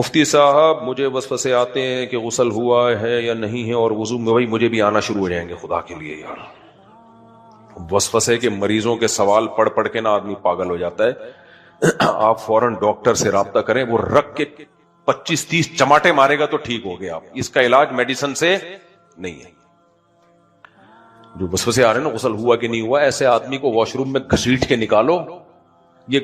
مفتی صاحب مجھے وسوسے آتے ہیں کہ غسل ہوا ہے یا نہیں ہے اور وضو میں، بھائی مجھے بھی آنا شروع ہو جائیں گے، خدا کے لیے یار. وسوسے کے مریضوں کے سوال پڑھ پڑھ کے نا آدمی پاگل ہو جاتا ہے. آپ فوراً ڈاکٹر سے رابطہ کریں، وہ رکھ کے 25-30 چماٹے مارے گا تو ٹھیک ہو گیا. آپ اس کا علاج میڈیسن سے نہیں ہے. جو وسوسے آ رہے ہیں نا غسل ہوا کہ نہیں ہوا، ایسے آدمی کو واش روم میں گھسیٹ کے نکالو. یہ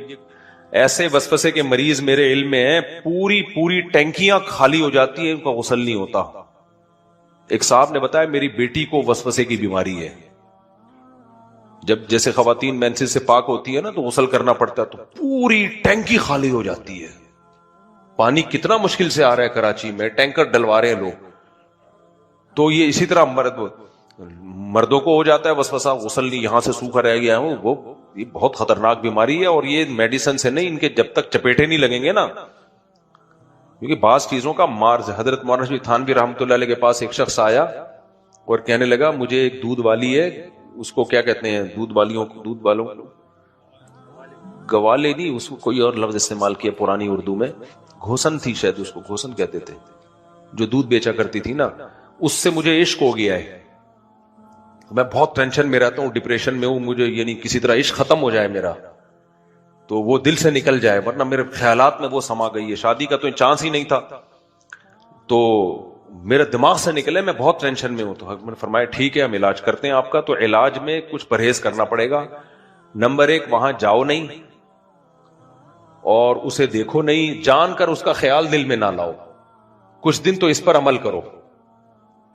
ایسے وسوسے کے مریض میرے علم میں ہیں پوری ٹینکیاں خالی ہو جاتی ہیں، ان کا غسل نہیں ہوتا. ایک صاحب نے بتایا میری بیٹی کو وسوسے کی بیماری ہے. جب جیسے خواتین مینسز سے پاک ہوتی ہے نا تو غسل کرنا پڑتا ہے تو پوری ٹینکی خالی ہو جاتی ہے. پانی کتنا مشکل سے آ رہا ہے کراچی میں، ٹینکر ڈلوا رہے ہیں لوگ. تو یہ اسی طرح مردوں کو ہو جاتا ہے وسوسہ، غسل نہیں، یہاں سے سوکھا رہ گیا ہوں. وہ یہ بہت خطرناک بیماری ہے اور یہ میڈیسن سے نہیں، ان کے جب تک چپیٹے نہیں لگیں گے نا، کیونکہ بعض چیزوں کا مارز. حضرت مولانا رشید تھانوی رحمۃ اللہ علیہ کے پاس ایک شخص آیا اور کہنے لگا مجھے ایک دودھ والی ہے، اس کو کیا کہتے ہیں دودھ والوں گوالے نہیں، اس کو کوئی اور لفظ استعمال کیا پرانی اردو میں، گھوسن تھی شاید، اس کو گھوسن کہتے تھے، جو دودھ بیچا کرتی تھی نا. اس سے مجھے عشق ہو گیا ہے، میں بہت ٹینشن میں رہتا ہوں، ڈپریشن میں ہوں، مجھے یعنی کسی طرح عشق ختم ہو جائے میرا تو وہ دل سے نکل جائے، ورنہ میرے خیالات میں وہ سما گئی ہے. شادی کا تو چانس ہی نہیں تھا تو میرے دماغ سے نکلے، میں بہت ٹینشن میں ہوں. تو حضرت نے فرمایا ٹھیک ہے ہم علاج کرتے ہیں آپ کا. تو علاج میں کچھ پرہیز کرنا پڑے گا. نمبر 1 وہاں جاؤ نہیں اور اسے دیکھو نہیں، جان کر اس کا خیال دل میں نہ لاؤ. کچھ دن تو اس پر عمل کرو،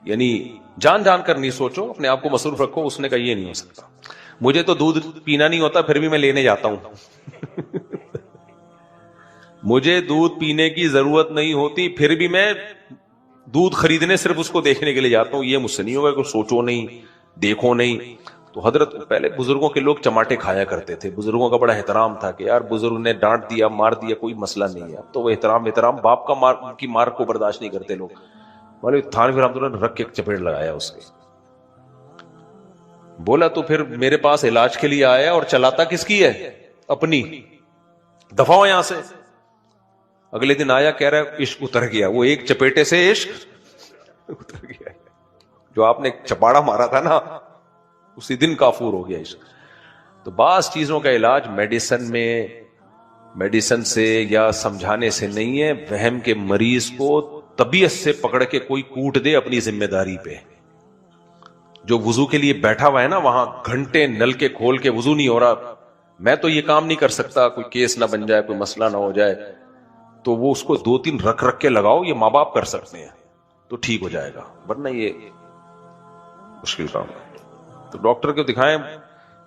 یعنی جان کر نہیں سوچو، اپنے آپ کو مصروف رکھو. اس نے کہا یہ نہیں ہو سکتا، مجھے تو دودھ پینا نہیں ہوتا پھر بھی میں لینے جاتا ہوں. مجھے دودھ پینے کی ضرورت نہیں ہوتی پھر بھی میں دودھ خریدنے صرف اس کو دیکھنے کے لیے جاتا ہوں. یہ مجھ سے نہیں ہوگا کہ سوچو نہیں، دیکھو نہیں. تو حضرت پہلے بزرگوں کے لوگ چماٹے کھایا کرتے تھے، بزرگوں کا بڑا احترام تھا کہ یار بزرگ نے ڈانٹ دیا مار دیا کوئی مسئلہ نہیں ہے. اب تو وہ احترام باپ کا کی مار کو برداشت نہیں کرتے لوگ. والے تھانوی رحمۃ اللہ نے رکھ کے چپیڑ لگایا اس کے. بولا تو پھر میرے پاس علاج کے لیے آیا اور چلاتا کس کی ہے؟ اپنی. دفع ہو یہاں سے. اگلے دن آیا کہہ رہا ہے عشق اتر گیا. وہ ایک چپیٹے سے عشق اتر گیا، جو آپ نے چپاڑا مارا تھا نا اسی دن کافور ہو گیا عشق. تو بعض چیزوں کا علاج میڈیسن سے یا سمجھانے سے نہیں ہے. وہم کے مریض کو طبیعت سے پکڑ کے کوئی کوٹ دے اپنی ذمہ داری پہ. جو وضو کے لیے بیٹھا ہوا ہے نا وہاں گھنٹے نل کے کھول کے وضو نہیں ہو رہا، میں تو یہ کام نہیں کر سکتا، کوئی کیس نہ بن جائے، کوئی مسئلہ نہ ہو جائے، تو وہ اس کو 2-3 رکھ کے لگاؤ. یہ ماں باپ کر سکتے ہیں تو ٹھیک ہو جائے گا، ورنہ یہ مشکل کام ہے. تو ڈاکٹر کو دکھائیں،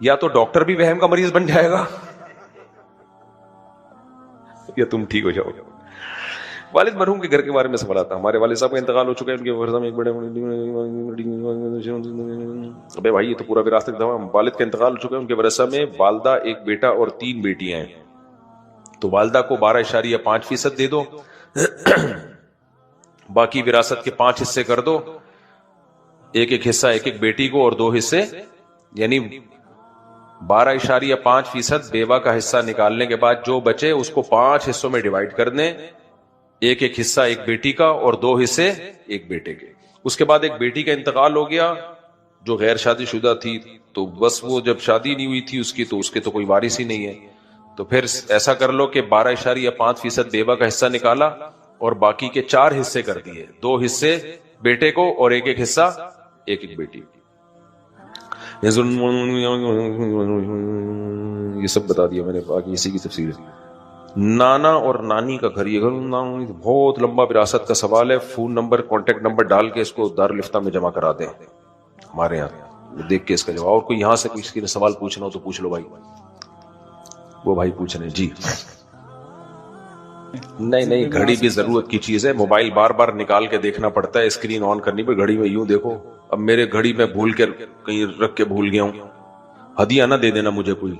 یا تو ڈاکٹر بھی وہم کا مریض بن جائے گا یا تم ٹھیک ہو جاؤ گے. والد مرحوم کے گھر کے بارے میں سوال آتا. ہمارے والد صاحب کا انتقال ہو چکا ہے، ان کے ورثہ میں ایک بڑے ابے بھائی یہ تو پورا وراثت تھا. والد کا انتقال ہو چکا ہے، ان کے ورثہ میں والدہ، ایک بیٹا اور 3 بیٹیاں ہیں. تو والدہ کو 12.5% دے دو، باقی وراثت کے 5 حصے کر دو. ایک حصہ ایک بیٹی کو اور 2 حصے، یعنی 12.5% بیوہ کا حصہ نکالنے کے بعد جو بچے اس کو 5 حصوں میں ڈیوائیڈ کر دیں. ایک حصہ ایک بیٹی کا اور 2 حصے ایک بیٹے کے. اس کے بعد ایک بیٹی کا انتقال ہو گیا جو غیر شادی شدہ تھی، تو بس وہ جب شادی نہیں ہوئی تھی اس کی تو اس کے تو کوئی وارث ہی نہیں ہے. تو پھر ایسا کر لو کہ 12.5% بیوہ کا حصہ نکالا اور باقی کے 4 حصے کر دیے، 2 حصے بیٹے کو اور ایک حصہ ایک بیٹی. یہ سب بتا دیا میں نے، باقی اسی کی تفصیل ہے. نانا اور نانی کا گھر، یہ گھر بہت لمبا وراثت کا سوال ہے. فون نمبر کانٹیکٹ نمبر ڈال کے اس کو دارالفتہ میں جمع کرا دیں ہمارے یہاں، دیکھ کے اس کا جواب. اور کوئی یہاں سے کسی نے سوال پوچھنا ہو تو پوچھ لو بھائی. وہ بھائی پوچھ رہے ہیں جی. نہیں گھڑی بھی ضرورت کی چیز ہے. موبائل بار بار نکال کے دیکھنا پڑتا ہے، اسکرین آن کرنی پہ گھڑی میں یوں دیکھو. اب میرے گھڑی میں بھول کے کہیں رکھ کے بھول گیا ہوں، ہدیہ نہ دے دینا مجھے کوئی.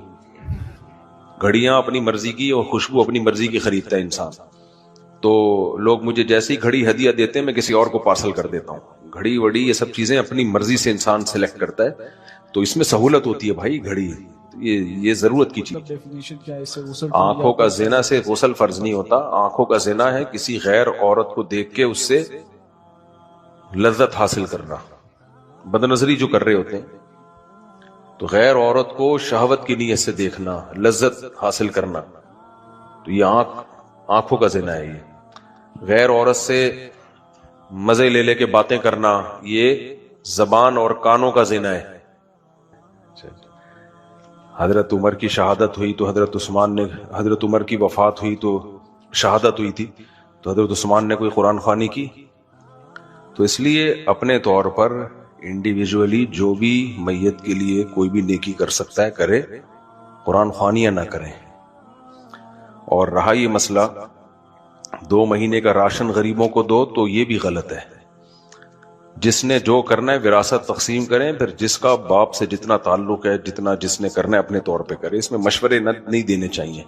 گھڑیاں اپنی مرضی کی اور خوشبو اپنی مرضی کی خریدتا ہے انسان. تو لوگ مجھے جیسی گھڑی ہدیہ دیتے ہیں میں کسی اور کو پارسل کر دیتا ہوں. گھڑی وڑی یہ سب چیزیں اپنی مرضی سے انسان سلیکٹ کرتا ہے، تو اس میں سہولت ہوتی ہے بھائی. گھڑی یہ ضرورت کی چیز. ڈیفینیشن کیا ہے اس سے؟ غسل آنکھوں کا زنا سے غسل فرض نہیں ہوتا. آنکھوں کا زنا ہے کسی غیر عورت کو دیکھ کے اس سے لذت حاصل کرنا. بد نظری جو کر رہے ہوتے ہیں تو غیر عورت کو شہوت کی نیت سے دیکھنا، لذت حاصل کرنا، تو یہ آنکھوں کا زنا ہے. یہ غیر عورت سے مزے لے لے کے باتیں کرنا، یہ زبان اور کانوں کا زنا ہے. حضرت عمر کی شہادت ہوئی تو حضرت عمر کی وفات ہوئی تو شہادت ہوئی تھی، تو حضرت عثمان نے کوئی قرآن خوانی کی؟ تو اس لیے اپنے طور پر انڈیویجولی جو بھی میت کے لیے کوئی بھی نیکی کر سکتا ہے کرے، قرآن خوانیاں نہ کریں. اور رہا یہ مسئلہ 2 مہینے کا راشن غریبوں کو دو، تو یہ بھی غلط ہے. جس نے جو کرنا ہے وراثت تقسیم کریں، پھر جس کا باپ سے جتنا تعلق ہے، جتنا جس نے کرنا ہے اپنے طور پہ کرے. اس میں مشورے نہیں دینے چاہیے.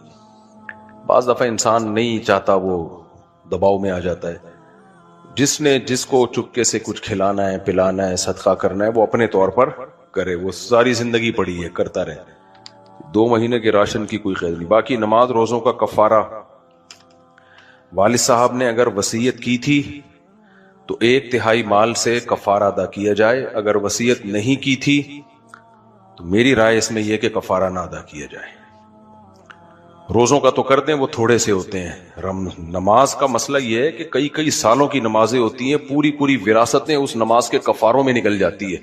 بعض دفعہ انسان نہیں چاہتا، وہ دباؤ میں آ جاتا ہے. جس نے جس کو چپکے سے کچھ کھلانا ہے، پلانا ہے، صدقہ کرنا ہے، وہ اپنے طور پر کرے. وہ ساری زندگی پڑی ہے، کرتا رہے. 2 مہینے کے راشن کی کوئی قید نہیں. باقی نماز روزوں کا کفارہ، والد صاحب نے اگر وصیت کی تھی تو 1/3 مال سے کفارہ ادا کیا جائے. اگر وصیت نہیں کی تھی تو میری رائے اس میں یہ کہ کفارہ نہ ادا کیا جائے. روزوں کا تو کر دیں، وہ تھوڑے سے ہوتے ہیں. نماز کا مسئلہ یہ ہے کہ کئی سالوں کی نمازیں ہوتی ہیں، پوری وراثتیں اس نماز کے کفاروں میں نکل جاتی ہے.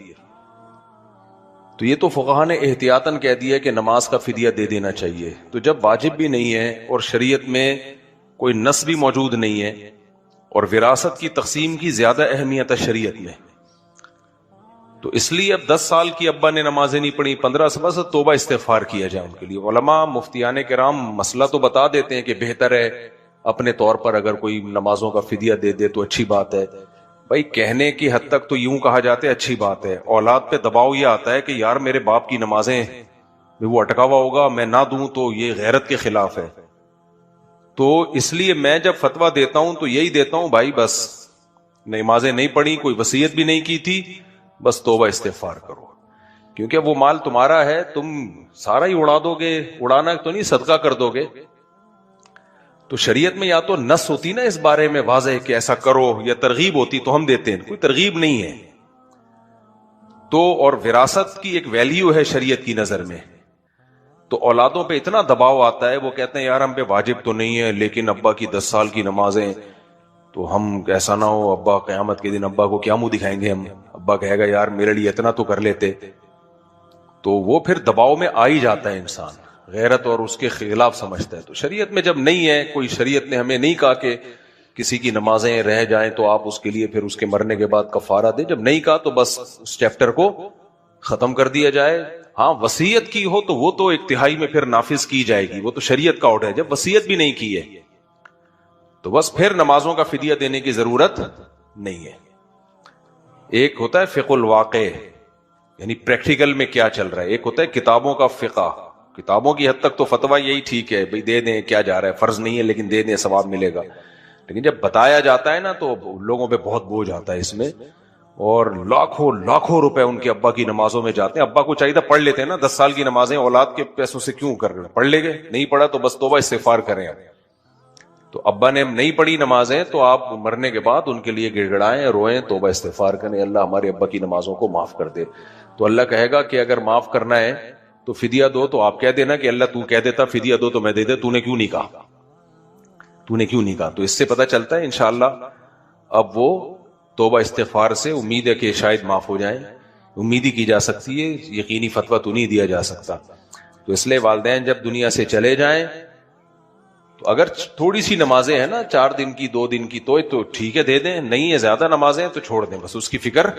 تو یہ تو فقہاء نے احتیاطاً کہہ دیا کہ نماز کا فدیہ دے دینا چاہیے. تو جب واجب بھی نہیں ہے اور شریعت میں کوئی نص بھی موجود نہیں ہے اور وراثت کی تقسیم کی زیادہ اہمیت ہے شریعت میں، تو اس لیے اب 10 سال کی ابا نے نمازیں نہیں پڑھی، 15 سے بس توبہ استغفار کیا جائے ان کے لیے. علماء مفتیان کرام مسئلہ تو بتا دیتے ہیں کہ بہتر ہے اپنے طور پر اگر کوئی نمازوں کا فدیہ دے دے تو اچھی بات ہے. بھائی کہنے کی حد تک تو یوں کہا جاتا ہے اچھی بات ہے. اولاد پہ دباؤ یہ آتا ہے کہ یار میرے باپ کی نمازیں وہ اٹکا ہوا ہوگا، میں نہ دوں تو یہ غیرت کے خلاف ہے. تو اس لیے میں جب فتویٰ دیتا ہوں تو یہی دیتا ہوں، بھائی بس نمازیں نہیں پڑھی، کوئی وصیت بھی نہیں کی تھی، بس توبہ استغفار کرو. کیونکہ وہ مال تمہارا ہے، تم سارا ہی اڑا دو گے. اڑانا تو نہیں، صدقہ کر دو گے. تو شریعت میں یا تو نص ہوتی نا اس بارے میں واضح کہ ایسا کرو، یا ترغیب ہوتی تو ہم دیتے ہیں. کوئی ترغیب نہیں ہے. تو اور وراثت کی ایک ویلیو ہے شریعت کی نظر میں. تو اولادوں پہ اتنا دباؤ آتا ہے، وہ کہتے ہیں یار ہم پہ واجب تو نہیں ہے لیکن ابا کی 10 سال کی نمازیں، تو ہم ایسا نہ ہو ابا قیامت کے دن ابا کو کیا منہ دکھائیں گے ہم. ابا کہے گا یار میرے لیے اتنا تو کر لیتے. تو وہ پھر دباؤ میں آ ہی جاتا ہے انسان، غیرت اور اس کے خلاف سمجھتا ہے. تو شریعت میں جب نہیں ہے کوئی، شریعت نے ہمیں نہیں کہا کہ کسی کی نمازیں رہ جائیں تو آپ اس کے لیے پھر اس کے مرنے کے بعد کفارہ دیں. جب نہیں کہا تو بس اس چیپٹر کو ختم کر دیا جائے. ہاں وصیت کی ہو تو وہ تو 1/3 میں پھر نافذ کی جائے گی، وہ تو شریعت کا آرڈر ہے. جب وصیت بھی نہیں کی ہے تو بس پھر نمازوں کا فدیہ دینے کی ضرورت نہیں ہے. ایک ہوتا ہے فقہ الواقع، یعنی پریکٹیکل میں کیا چل رہا ہے. ایک ہوتا ہے کتابوں کا فقہ. کتابوں کی حد تک تو فتویٰ یہی ٹھیک ہے، بھئی دے دیں، کیا جا رہا ہے، فرض نہیں ہے لیکن دے دیں ثواب ملے گا. لیکن جب بتایا جاتا ہے نا تو لوگوں پہ بہت بوجھ آتا ہے اس میں، اور لاکھوں روپے ان کے ابا کی نمازوں میں جاتے ہیں. ابا کو چاہیے پڑھ لیتے ہیں نا 10 سال کی نمازیں، اولاد کے پیسوں سے کیوں کر رہے؟ پڑھ لے گئے، نہیں پڑھا تو بس توبہ استغفار کریں. تو ابا نے نہیں پڑھی نمازیں تو آپ مرنے کے بعد ان کے لیے گڑ گڑائیں، روئیں، توبہ استغفار کریں، اللہ ہمارے ابا کی نمازوں کو معاف کر دے. تو اللہ کہے گا کہ اگر معاف کرنا ہے تو فدیہ دو. تو آپ کہہ دینا کہ اللہ تو کہہ دیتا فدیہ دو تو میں دے دے، تو نے کیوں نہیں کہا، تو نے کیوں نہیں کہا. تو اس سے پتہ چلتا ہے انشاءاللہ اب وہ توبہ استغفار سے امید ہے کہ شاید معاف ہو جائیں. امید ہی کی جا سکتی ہے، یقینی فتویٰ تو نہیں دیا جا سکتا. تو اس لیے والدین جب دنیا سے چلے جائیں تو اگر تھوڑی سی نمازیں ہیں نا 4 دن کی 2 دن کی تو ٹھیک ہے دے دیں، نہیں ہے زیادہ نمازیں تو چھوڑ دیں، بس اس کی فکر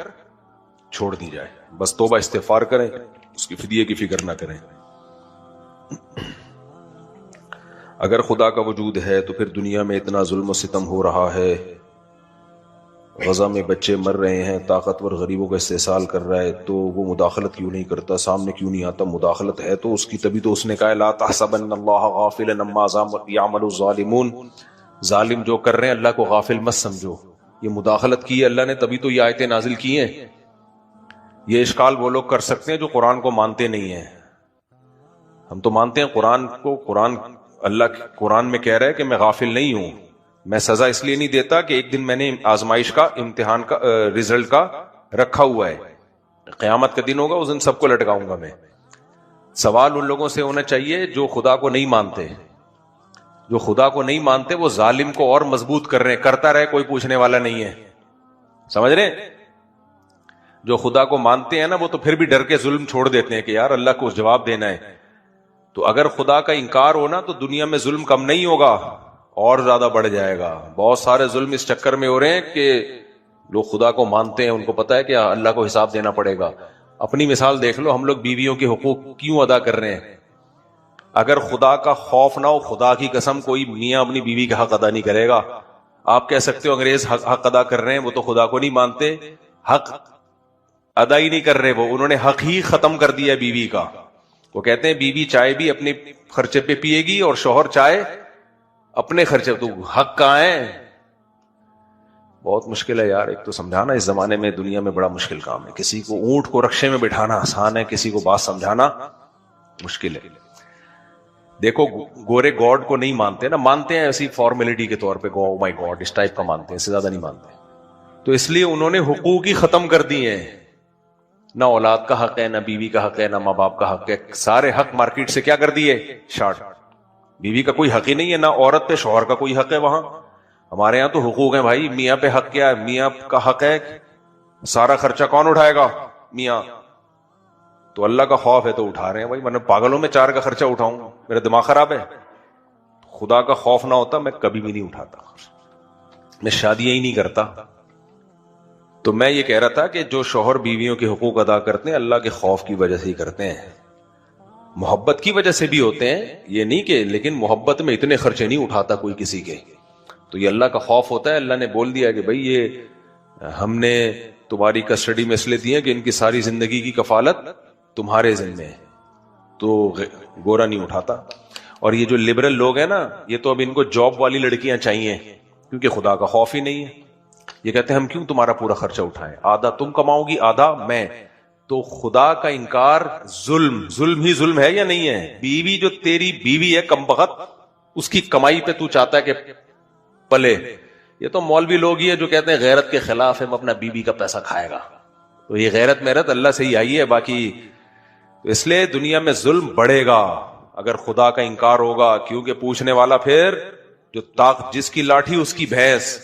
چھوڑ دی جائے. بس توبہ استغفار کریں، اس کی فدیے کی فکر نہ کریں. اگر خدا کا وجود ہے تو پھر دنیا میں اتنا ظلم و ستم ہو رہا ہے، غزہ میں بچے مر رہے ہیں، طاقتور غریبوں کا استحصال کر رہا ہے، تو وہ مداخلت کیوں نہیں کرتا، سامنے کیوں نہیں آتا؟ مداخلت ہے تو اس کی، تبھی تو اس نے کہا لا تحسبن اللہ غافلا عما یعمل الظالمون. ظالم جو کر رہے ہیں اللہ کو غافل مت سمجھو. یہ مداخلت کی ہے اللہ نے، تبھی تو یہ آیتیں نازل کی ہیں. یہ اشکال وہ لوگ کر سکتے ہیں جو قرآن کو مانتے نہیں ہیں. ہم تو مانتے ہیں قرآن کو، اللہ قرآن میں کہہ رہا ہے کہ میں غافل نہیں ہوں، میں سزا اس لیے نہیں دیتا کہ ایک دن میں نے آزمائش کا، امتحان کا، رزلٹ کا رکھا ہوا ہے، قیامت کا دن ہوگا، اس دن سب کو لٹکاؤں گا میں۔ سوال ان لوگوں سے ہونا چاہیے جو خدا کو نہیں مانتے، جو خدا کو نہیں مانتے وہ ظالم کو اور مضبوط کر رہے ہیں، کرتا رہے کوئی پوچھنے والا نہیں ہے، سمجھ رہے ہیں؟ جو خدا کو مانتے ہیں نا وہ تو پھر بھی ڈر کے ظلم چھوڑ دیتے ہیں کہ یار اللہ کو جواب دینا ہے۔ تو اگر خدا کا انکار ہونا تو دنیا میں ظلم کم نہیں ہوگا، اور زیادہ بڑھ جائے گا۔ بہت سارے ظلم اس چکر میں ہو رہے ہیں کہ لوگ خدا کو مانتے ہیں، ان کو پتا ہے کہ اللہ کو حساب دینا پڑے گا۔ اپنی مثال دیکھ لو، ہم لوگ بیویوں کے حقوق کیوں ادا کر رہے ہیں؟ اگر خدا کا خوف نہ ہو، خدا کی قسم کوئی میاں اپنی بیوی کا حق ادا نہیں کرے گا۔ آپ کہہ سکتے ہو انگریز حق ادا کر رہے ہیں، وہ تو خدا کو نہیں مانتے، حق ادا ہی نہیں کر رہے، وہ انہوں نے حق ہی ختم کر دیا بیوی کا۔ وہ کہتے ہیں بیوی چائے بھی اپنے خرچے پہ پیے گی اور شوہر چائے اپنے خرچے پہ، تو حق کہاں ہے؟ بہت مشکل ہے یار، ایک تو سمجھانا اس زمانے میں دنیا میں بڑا مشکل کام ہے، کسی کو اونٹ کو رکشے میں بٹھانا آسان ہے، کسی کو بات سمجھانا مشکل ہے۔ دیکھو گورے گاڈ کو نہیں مانتے نا، مانتے ہیں ایسی فارمیلٹی کے طور پہ، گو مائی گاڈ اس ٹائپ کا مانتے ہیں، اس سے زیادہ نہیں مانتے، تو اس لیے انہوں نے حقوق ہی ختم کر دیے ہیں، نہ اولاد کا حق ہے، نہ بیوی کا حق ہے، نہ ماں باپ کا حق ہے، سارے حق مارکیٹ سے کیا کر دیے؟ شارٹ۔ بیوی کا کوئی حق ہی نہیں ہے، نہ عورت پہ شوہر کا کوئی حق ہے وہاں۔ ہمارے ہاں تو حقوق ہیں بھائی، میاں پہ حق کیا ہے؟ میاں کا حق ہے سارا خرچہ کون اٹھائے گا؟ میاں۔ تو اللہ کا خوف ہے تو اٹھا رہے ہیں بھائی، ورنہ پاگلوں میں 4 کا خرچہ اٹھاؤں، میرا دماغ خراب ہے؟ خدا کا خوف نہ ہوتا میں کبھی بھی نہیں اٹھاتا، میں شادیاں ہی نہیں کرتا۔ تو میں یہ کہہ رہا تھا کہ جو شوہر بیویوں کے حقوق ادا کرتے ہیں اللہ کے خوف کی وجہ سے ہی کرتے ہیں، محبت کی وجہ سے بھی ہوتے ہیں، یہ نہیں کہ، لیکن محبت میں اتنے خرچے نہیں اٹھاتا کوئی کسی کے، تو یہ اللہ کا خوف ہوتا ہے۔ اللہ نے بول دیا کہ بھائی یہ ہم نے تمہاری کسٹڈی میں اس لیے دی ہے کہ ان کی ساری زندگی کی کفالت تمہارے ذمہ ہے، تو گورا نہیں اٹھاتا۔ اور یہ جو لبرل لوگ ہیں نا، یہ تو اب ان کو جاب والی لڑکیاں چاہیے، کیونکہ خدا کا خوف ہی نہیں ہے۔ یہ کہتے ہیں ہم کیوں تمہارا پورا خرچہ اٹھائیں، آدھا تم کماؤ گی آدھا میں۔ تو خدا کا انکار ظلم ہی ظلم ہے یا نہیں ہے؟ بیوی جو تیری بیوی ہے کمبخت، اس کی کمائی پہ تو چاہتا ہے کہ پلے۔ یہ تو مولوی لوگ ہی ہے جو کہتے ہیں غیرت کے خلاف ہے، وہ اپنا بیوی کا پیسہ کھائے گا، تو یہ غیرت محرت اللہ سے ہی آئی ہے، باقی اس لیے دنیا میں ظلم بڑھے گا اگر خدا کا انکار ہوگا، کیونکہ پوچھنے والا پھر جو جس کی لاٹھی اس کی بھینس۔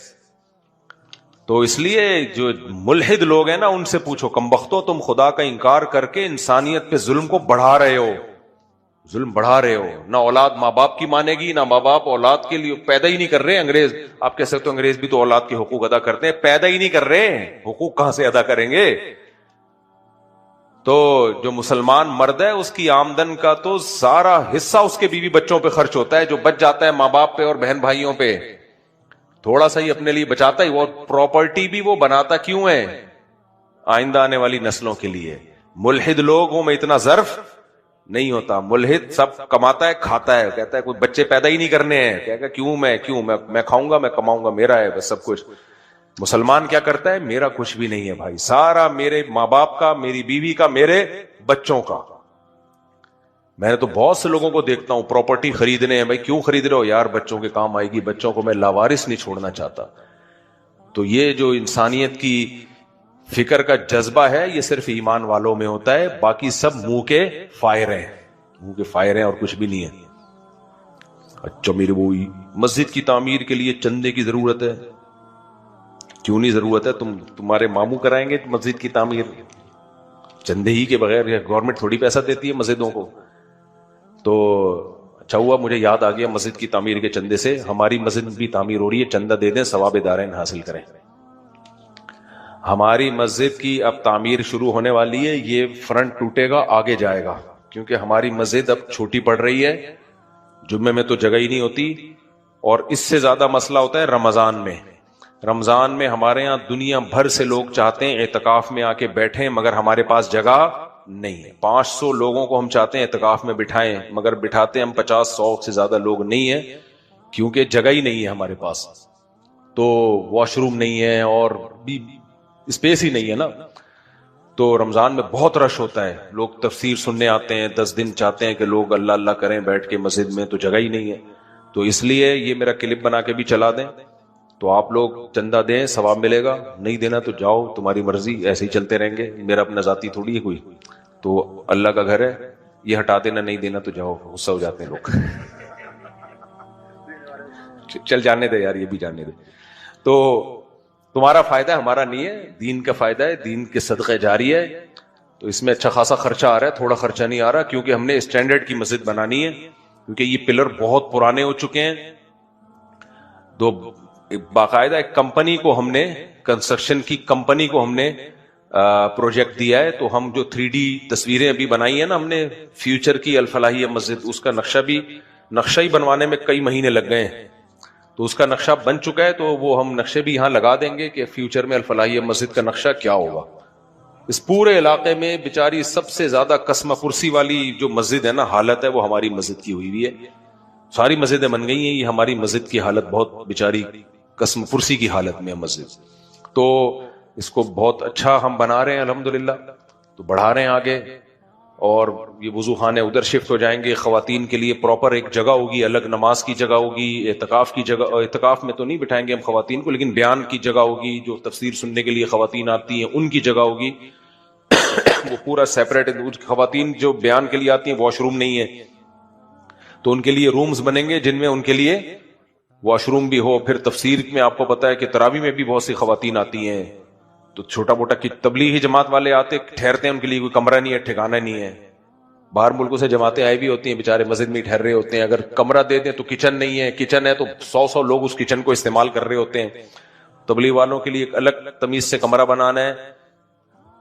تو اس لیے جو ملحد لوگ ہیں نا ان سے پوچھو، کمبختو تم خدا کا انکار کر کے انسانیت پہ ظلم کو بڑھا رہے ہو، ظلم بڑھا رہے ہو۔ نہ اولاد ماں باپ کی مانے گی، نہ ماں باپ اولاد کے لیے پیدا ہی نہیں کر رہے۔ انگریز آپ کہہ سکتے ہو انگریز بھی تو اولاد کے حقوق ادا کرتے ہیں، پیدا ہی نہیں کر رہے، حقوق کہاں سے ادا کریں گے؟ تو جو مسلمان مرد ہے اس کی آمدن کا تو سارا حصہ اس کے بیوی بچوں پہ خرچ ہوتا ہے، جو بچ جاتا ہے ماں باپ پہ اور بہن بھائیوں پہ، تھوڑا سا ہی اپنے لیے بچاتا ہی، وہ پراپرٹی بھی وہ بناتا کیوں ہے؟ آئندہ آنے والی نسلوں کے لیے۔ ملحد لوگوں میں اتنا ظرف نہیں ہوتا، ملحد سب کماتا ہے کھاتا ہے، کہتا ہے کوئی بچے پیدا ہی نہیں کرنے ہیں، کہتا ہے کیوں میں کھاؤں گا، میں کماؤں گا، میرا ہے بس سب کچھ۔ مسلمان کیا کرتا ہے؟ میرا کچھ بھی نہیں ہے بھائی، سارا میرے ماں باپ کا، میری بیوی کا، میرے بچوں کا۔ میں نے تو بہت سے لوگوں کو دیکھتا ہوں پراپرٹی خریدنے ہیں، بھائی کیوں خرید رہے ہو؟ یار بچوں کے کام آئے گی، بچوں کو میں لاوارث نہیں چھوڑنا چاہتا۔ تو یہ جو انسانیت کی فکر کا جذبہ ہے یہ صرف ایمان والوں میں ہوتا ہے، باقی سب منہ کے فائر ہیں، منہ کے فائر ہیں اور کچھ بھی نہیں ہے۔ اچھا میرے وہی مسجد کی تعمیر کے لیے چندے کی ضرورت ہے، کیوں نہیں ضرورت ہے؟ تمہارے ماموں کرائیں گے مسجد کی تعمیر چندے ہی کے بغیر؟ گورنمنٹ تھوڑی پیسہ دیتی ہے مسجدوں کو۔ تو اچھا ہوا مجھے یاد آ گیا، مسجد کی تعمیر کے چندے سے ہماری مسجد بھی تعمیر ہو رہی ہے، چندہ دے دیں ثواب دارین حاصل کریں۔ ہماری مسجد کی اب تعمیر شروع ہونے والی ہے، یہ فرنٹ ٹوٹے گا آگے جائے گا، کیونکہ ہماری مسجد اب چھوٹی پڑ رہی ہے، جمعے میں تو جگہ ہی نہیں ہوتی، اور اس سے زیادہ مسئلہ ہوتا ہے رمضان میں۔ رمضان میں ہمارے ہاں دنیا بھر سے لوگ چاہتے ہیں اعتکاف میں آ کے بیٹھیں، مگر ہمارے پاس جگہ نہیں ہے۔ 500 لوگوں کو ہم چاہتے ہیں اعتکاف میں بٹھائیں، مگر بٹھاتے ہم 50-100 سے زیادہ لوگ نہیں ہیں، کیونکہ جگہ ہی نہیں ہے ہمارے پاس، تو واش روم نہیں ہے اور بھی اسپیس ہی نہیں ہے نا۔ تو رمضان میں بہت رش ہوتا ہے, لوگ تفسیر سننے آتے ہیں, 10 دن چاہتے ہیں کہ لوگ اللہ اللہ کریں بیٹھ کے مسجد میں, تو جگہ ہی نہیں ہے. تو اس لیے یہ میرا کلپ بنا کے بھی چلا دیں, تو آپ لوگ چندہ دیں, ثواب ملے گا. نہیں دینا تو جاؤ, تمہاری مرضی, ایسے ہی چلتے رہیں گے, میرا اپنا ذاتی تھوڑی ہے کوئی. تو اللہ کا گھر ہے, یہ ہٹا دینا, نہیں دینا تو جاؤ. غصہ ہو جاتے ہیں لوگ. چل جانے دے یار, یہ بھی جانے دے. تو تمہارا فائدہ ہے, ہمارا نہیں ہے, دین کا فائدہ ہے, دین کے صدقے جاری ہے. تو اس میں اچھا خاصا خرچہ آ رہا ہے, تھوڑا خرچہ نہیں آ رہا, کیونکہ ہم نے اسٹینڈرڈ کی مسجد بنانی ہے, کیونکہ یہ پلر بہت پرانے ہو چکے ہیں. تو باقاعدہ ایک کمپنی کو ہم نے, کنسٹرکشن کی کمپنی کو ہم نے پروجیکٹ دیا ہے. تو ہم جو 3D تصویریں ابھی بنائی ہیں نا ہم نے فیوچر کی الفلاحیہ مسجد, اس کا نقشہ ہی بنوانے میں کئی مہینے لگ گئے ہیں. تو اس کا نقشہ بن چکا ہے, تو وہ ہم نقشے بھی یہاں لگا دیں گے کہ فیوچر میں الفلاحیہ مسجد کا نقشہ کیا ہوگا. اس پورے علاقے میں بیچاری سب سے زیادہ قسم پرسی والی جو مسجد ہے نا, حالت ہے, وہ ہماری مسجد کی ہوئی ہوئی ہے. ساری مسجدیں بن گئی ہیں, یہ ہماری مسجد کی حالت بہت بیچاری قسم پرسی کی حالت میں ہے مسجد. تو اس کو بہت اچھا ہم بنا رہے ہیں الحمدللہ, تو بڑھا رہے ہیں آگے. اور یہ وضو خانے ادھر شفٹ ہو جائیں گے, خواتین کے لیے پراپر ایک جگہ ہوگی, الگ نماز کی جگہ ہوگی, اعتکاف کی جگہ, اعتکاف میں تو نہیں بٹھائیں گے ہم خواتین کو, لیکن بیان کی جگہ ہوگی, جو تفسیر سننے کے لیے خواتین آتی ہیں ان کی جگہ ہوگی. وہ پورا سیپریٹ. خواتین جو بیان کے لیے آتی ہیں واش روم نہیں ہے, تو ان کے لیے رومز بنیں گے جن میں ان کے لیے واش روم بھی ہو. پھر تفسیر میں آپ کو پتا ہے کہ تراویح میں بھی بہت سی خواتین آتی ہیں, تو چھوٹا موٹا کی تبلیغی جماعت والے آتے ٹھہرتے ہیں, ان کے لیے کوئی کمرہ نہیں ہے, ٹھکانہ نہیں ہے. باہر ملکوں سے جماعتیں آئی بھی ہوتی ہیں, بیچارے مسجد میں ہی ٹھہر رہے ہوتے ہیں. اگر کمرہ دے دیں تو کچن نہیں ہے, کچن ہے تو 100 لوگ اس کچن کو استعمال کر رہے ہوتے ہیں. تبلیغ والوں کے لیے ایک الگ تمیز سے کمرہ بنانا ہے.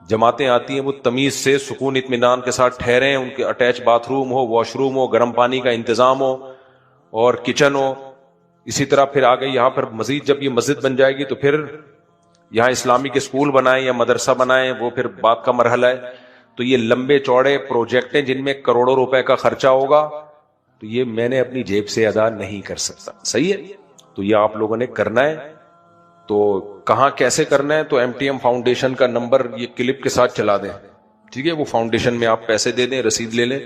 جماعتیں آتی ہیں وہ تمیز سے سکون اطمینان کے ساتھ ٹھہریں, ان کے اٹیچ باتھ روم ہو, واش روم ہو, گرم پانی کا انتظام ہو اور کچن ہو. اسی طرح پھر آگے یہاں پر مزید جب یہ مسجد بن جائے گی تو پھر یہاں اسلامی کے اسکول بنائیں یا مدرسہ بنائیں, وہ پھر بات کا مرحلہ ہے. تو یہ لمبے چوڑے پروجیکٹ ہیں جن میں کروڑوں روپے کا خرچہ ہوگا, تو یہ میں نے اپنی جیب سے ادا نہیں کر سکتا. صحیح ہے, تو یہ آپ لوگوں نے کرنا ہے. تو کہاں کیسے کرنا ہے, تو MTM فاؤنڈیشن کا نمبر یہ کلپ کے ساتھ چلا دیں, ٹھیک ہے. وہ فاؤنڈیشن میں آپ پیسے دے دیں, رسید لے لیں.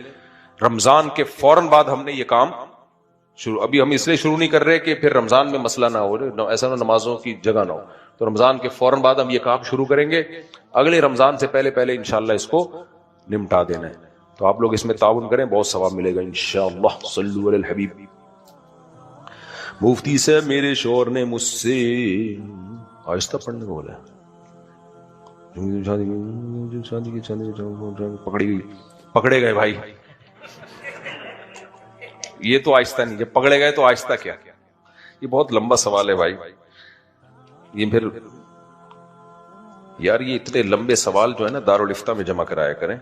رمضان کے فوراً بعد ہم نے یہ کام شروع, ابھی ہم اس لیے شروع نہیں کر رہے کہ پھر رمضان میں مسئلہ نہ ہو, ایسا نہ نمازوں کی جگہ نہ ہو. تو رمضان کے فوراً بعد ہم یہ کام شروع کریں گے, اگلے رمضان سے پہلے انشاءاللہ اس کو نمٹا دینا ہے. تو آپ لوگ اس میں تعاون کریں, بہت ثواب ملے گا انشاءاللہ. صلو علی الحبیب. مفتی سے میرے شور نے مجھ سے آہستہ پڑھنے کو بولا, پکڑے گئے بھائی, یہ تو آہستہ نہیں, جب پکڑے گئے تو آہستہ کیا. یہ بہت لمبا سوال ہے بھائی. یہ پھر یار یہ اتنے لمبے سوال جو ہے نا دارالفتہ میں جمع کرایا کریں.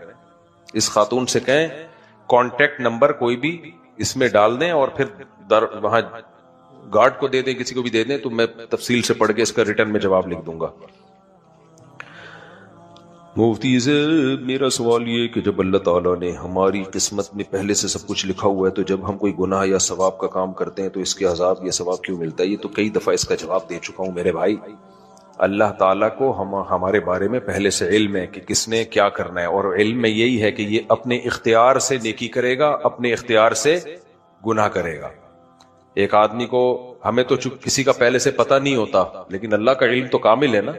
اس خاتون سے کہیں کانٹیکٹ نمبر کوئی بھی اس میں ڈال دیں, اور پھر وہاں گارڈ کو دے دیں, کسی کو بھی دے دیں, تو میں تفصیل سے پڑھ کے اس کا ریٹرن میں جواب لکھ دوں گا. مفتی سے میرا سوال یہ کہ جب اللہ تعالیٰ نے ہماری قسمت میں پہلے سے سب کچھ لکھا ہوا ہے, تو جب ہم کوئی گناہ یا ثواب کا کام کرتے ہیں تو اس کے عذاب یا ثواب کیوں ملتا ہے؟ یہ تو کئی دفعہ اس کا جواب دے چکا ہوں میرے بھائی. اللہ تعالیٰ کو ہمارے بارے میں پہلے سے علم ہے کہ کس نے کیا کرنا ہے, اور علم میں یہی ہے کہ یہ اپنے اختیار سے نیکی کرے گا, اپنے اختیار سے گناہ کرے گا. ایک آدمی کو, ہمیں تو کسی کا پہلے سے پتہ نہیں ہوتا, لیکن اللہ کا علم تو کامل ہے نا,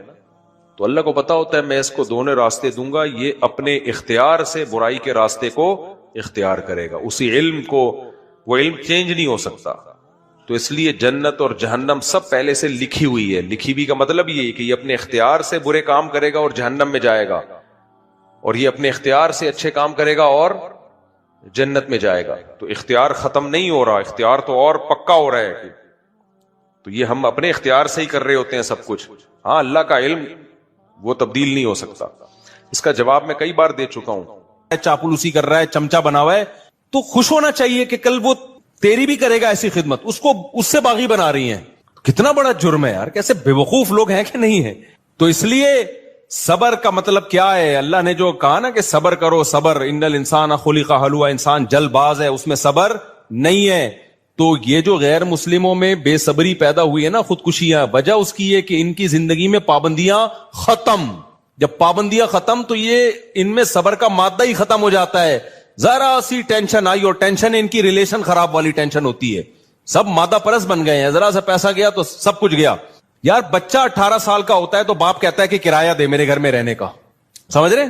تو اللہ کو پتا ہوتا ہے میں اس کو دونوں راستے دوں گا, یہ اپنے اختیار سے برائی کے راستے کو اختیار کرے گا. اسی علم کو, وہ علم چینج نہیں ہو سکتا. تو اس لیے جنت اور جہنم سب پہلے سے لکھی ہوئی ہے. لکھی ہوئی کا مطلب یہ ہے کہ یہ اپنے اختیار سے برے کام کرے گا اور جہنم میں جائے گا, اور یہ اپنے اختیار سے اچھے کام کرے گا اور جنت میں جائے گا. تو اختیار ختم نہیں ہو رہا, اختیار تو اور پکا ہو رہا ہے. تو یہ ہم اپنے اختیار سے ہی کر رہے ہوتے ہیں سب کچھ. ہاں اللہ کا علم وہ تبدیل نہیں ہو سکتا. اس کا جواب میں کئی بار دے چکا ہوں. چاپلوسی کر رہا ہے, چمچا بنا ہوا ہے, تو خوش ہونا چاہیے کہ کل وہ تیری بھی کرے گا ایسی خدمت. اس کو اس سے باغی بنا رہی ہیں. کتنا بڑا جرم ہے یار, کیسے بے وقوف لوگ ہیں کہ نہیں ہیں. تو اس لیے صبر کا مطلب کیا ہے؟ اللہ نے جو کہا نا کہ صبر کرو, صبر, ان الانسان خلق ہلوعا, انسان جلد باز ہے, اس میں صبر نہیں ہے. تو یہ جو غیر مسلموں میں بے صبری پیدا ہوئی ہے نا, خودکشیاں, وجہ اس کی ہے کہ ان کی زندگی میں پابندیاں ختم. جب پابندیاں ختم تو یہ ان میں صبر کا مادہ ہی ختم ہو جاتا ہے. ذرا سی ٹینشن آئی اور ٹینشن ان کی ریلیشن خراب والی ٹینشن ہوتی ہے. سب مادہ پرست بن گئے ہیں, ذرا سا پیسہ گیا تو سب کچھ گیا. یار بچہ 18 سال کا ہوتا ہے تو باپ کہتا ہے کہ کرایہ دے میرے گھر میں رہنے کا, سمجھ رہے؟